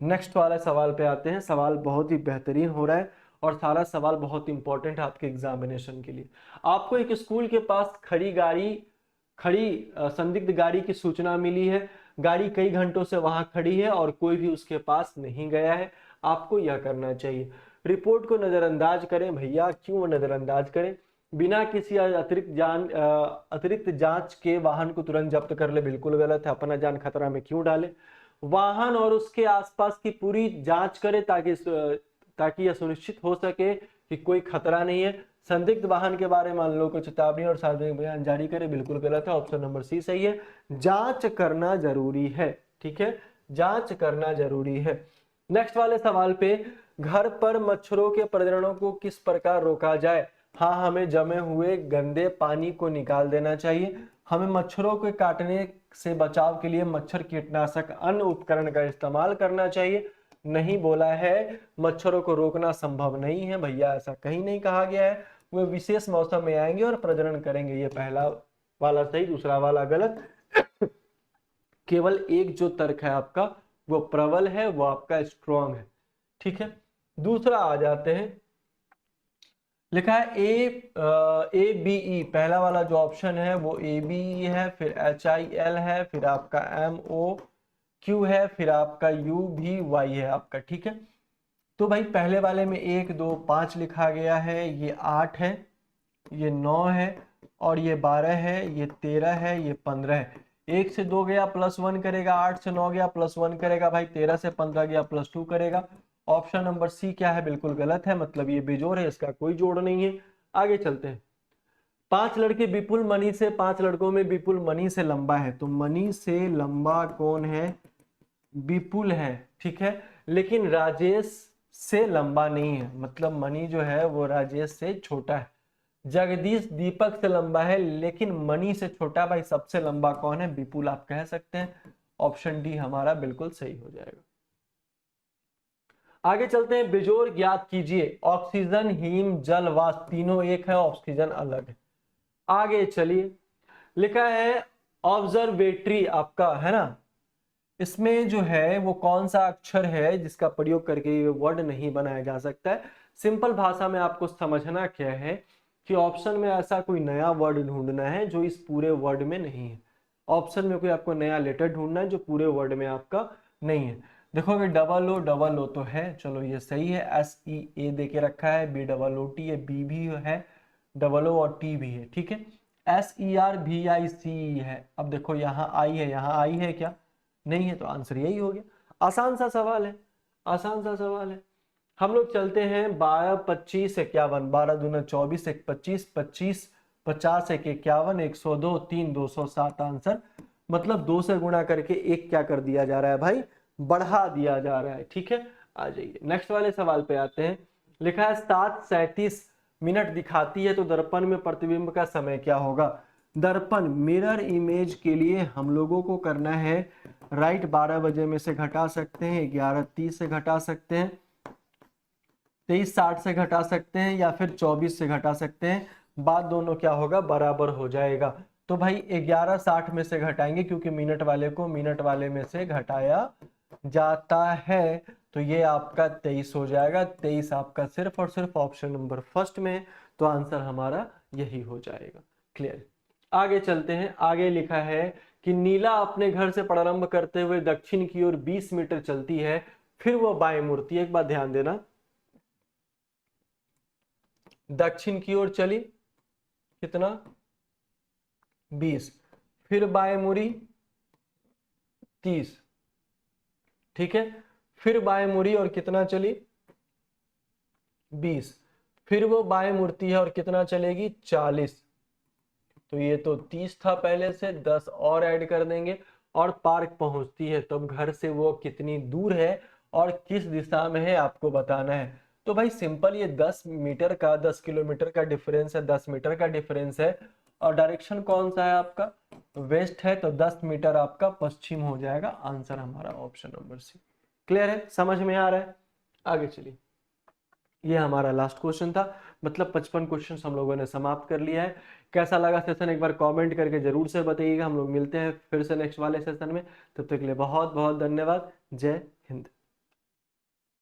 नेक्स्ट वाला सवाल पे आते हैं। सवाल बहुत ही बेहतरीन हो रहा है और सारा सवाल बहुत इंपॉर्टेंट है आपके एग्जामिनेशन के लिए। आपको एक स्कूल के पास खड़ी संदिग्ध गाड़ी की सूचना मिली है। गाड़ी कई घंटों से वहां खड़ी है और कोई भी उसके पास नहीं गया है। आपको यह करना चाहिए, रिपोर्ट को नजरअंदाज करें। भैया क्यों नजरअंदाज करें, बिना किसी अतिरिक्त जांच के वाहन को तुरंत जब्त कर ले, बिल्कुल गलत है। अपना जान खतरा में क्यों डाले। वाहन और उसके आसपास की पूरी जांच करें ताकि यह सुनिश्चित हो सके कि कोई खतरा नहीं है। संदिग्ध वाहन के बारे में मान लो को चेतावनी और सार्वजनिक बयान जारी करें, बिल्कुल गलत है। ऑप्शन नंबर सी सही है, जांच करना जरूरी है। ठीक है, जांच करना जरूरी है। नेक्स्ट वाले सवाल पे, घर पर मच्छरों के प्रजननों को किस प्रकार रोका जाए। हाँ, हमें जमे हुए गंदे पानी को निकाल देना चाहिए। हमें मच्छरों के काटने से बचाव के लिए मच्छर कीटनाशक अन्य उपकरण का इस्तेमाल करना चाहिए। नहीं बोला है, मच्छरों को रोकना संभव नहीं है भैया, ऐसा कहीं नहीं कहा गया है। वे विशेष मौसम में आएंगे और प्रजनन करेंगे। ये पहला वाला सही, दूसरा वाला गलत। केवल एक जो तर्क है आपका वो प्रबल है, वो आपका स्ट्रॉन्ग है। ठीक है, दूसरा आ जाते हैं। लिखा है ए बी ई, पहला वाला जो ऑप्शन है वो ए बी ई है, फिर एच आई एल है, फिर आपका एम ओ क्यू है, फिर आपका यू भी वाई है आपका। ठीक है, तो भाई पहले वाले में 1 2 5 लिखा गया है, ये 8 है, ये 9 है और ये 12 है, ये 13 है, ये 15 है। 1 से 2 गया +1 करेगा, 8 से 9 गया +1 करेगा, भाई 13 से 15 गया +2 करेगा। ऑप्शन नंबर सी क्या है, बिल्कुल गलत है, मतलब ये बेजोड़ है, इसका कोई जोड़ नहीं है। आगे चलते हैं। 5 लड़के विपुल मनी से, 5 लड़कों में विपुल मनी से लंबा है, तो मनी से लंबा कौन है, विपुल है। ठीक है, लेकिन राजेश से लंबा नहीं है, मतलब मनी जो है वो राजेश से छोटा है। जगदीश दीपक से लंबा है लेकिन मनी से छोटा। भाई सबसे लंबा कौन है, विपुल आप कह सकते हैं। ऑप्शन डी हमारा बिल्कुल सही हो जाएगा। आगे चलते हैं, बेजोड़ ज्ञात कीजिए। ऑक्सीजन, हीम, जल, वाष्प तीनों एक है, ऑक्सीजन अलग है। आगे चलिए, लिखा है ऑब्जर्वेटरी आपका है ना, इसमें जो है वो कौन सा अक्षर है जिसका प्रयोग करके ये वर्ड नहीं बनाया जा सकता है। सिंपल भाषा में आपको समझना क्या है कि ऑप्शन में ऐसा कोई नया वर्ड ढूंढना है जो इस पूरे वर्ड में नहीं है। ऑप्शन में कोई आपको नया लेटर ढूंढना है जो पूरे वर्ड में आपका नहीं है। देखोगे डबल ओ तो है, चलो ये सही है। SEA दे के रखा है, BOOT है, बी भी है, डबल ओ और टी भी है। ठीक है, SERVIC है। अब देखो यहाँ आई है, यहाँ आई है क्या, नहीं है, तो आंसर यही हो गया। आसान सा सवाल है, आसान सा सवाल है। हम लोग चलते हैं 12 25 51, 12 दूना 24, 1 25, 25 50 1 51, 102 3 207 आंसर। मतलब 2 से गुणा करके 1 क्या कर दिया जा रहा है भाई, बढ़ा दिया जा रहा है। ठीक है, आ जाइए नेक्स्ट वाले सवाल पे आते हैं। लिखा है 7:37 दिखाती है तो दर्पण में प्रतिबिंब का समय क्या होगा। दर्पण मिरर इमेज के लिए हम लोगों को करना है राइट, 12 बजे में से घटा सकते हैं, 11:30 से घटा सकते हैं, 23:60 से घटा सकते हैं, या फिर 24 से घटा सकते हैं। बाद दोनों क्या होगा, बराबर हो जाएगा। तो भाई 11:60 में से घटाएंगे क्योंकि मिनट वाले को मिनट वाले में से घटाया जाता है, तो ये आपका 23 हो जाएगा। 23 आपका सिर्फ और सिर्फ ऑप्शन नंबर फर्स्ट में है, तो आंसर हमारा यही हो जाएगा। क्लियर, आगे चलते हैं। आगे लिखा है कि नीला अपने घर से प्रारंभ करते हुए दक्षिण की ओर 20 मीटर चलती है, फिर वह बाएं मुड़ती है। एक बात ध्यान देना, दक्षिण की ओर चली कितना 20, फिर बाएं मुड़ी 30, ठीक है। फिर बाएं मुड़ी और कितना चली, 20, फिर वो बाएं मुड़ती है और कितना चलेगी, 40। तो ये तो 30 था पहले से, 10 और ऐड कर देंगे और पार्क पहुंचती है। तो अब घर से वो कितनी दूर है और किस दिशा में है आपको बताना है। तो भाई सिंपल, ये 10 मीटर का, 10 किलोमीटर का डिफरेंस है, 10 मीटर का डिफरेंस है और डायरेक्शन कौन सा है आपका, वेस्ट है, तो 10 मीटर आपका पश्चिम हो जाएगा। आंसर हमारा ऑप्शन नंबर सी। क्लियर है, समझ में आ रहा है। आगे चलिए, ये हमारा लास्ट क्वेश्चन था, मतलब 55 क्वेश्चन हम लोगों ने समाप्त कर लिया है। कैसा लगा सेशन एक बार कमेंट करके जरूर से बताइएगा। हम लोग मिलते हैं फिर से नेक्स्ट वाले सेशन में, तब तक के लिए बहुत बहुत धन्यवाद। जय हिंद।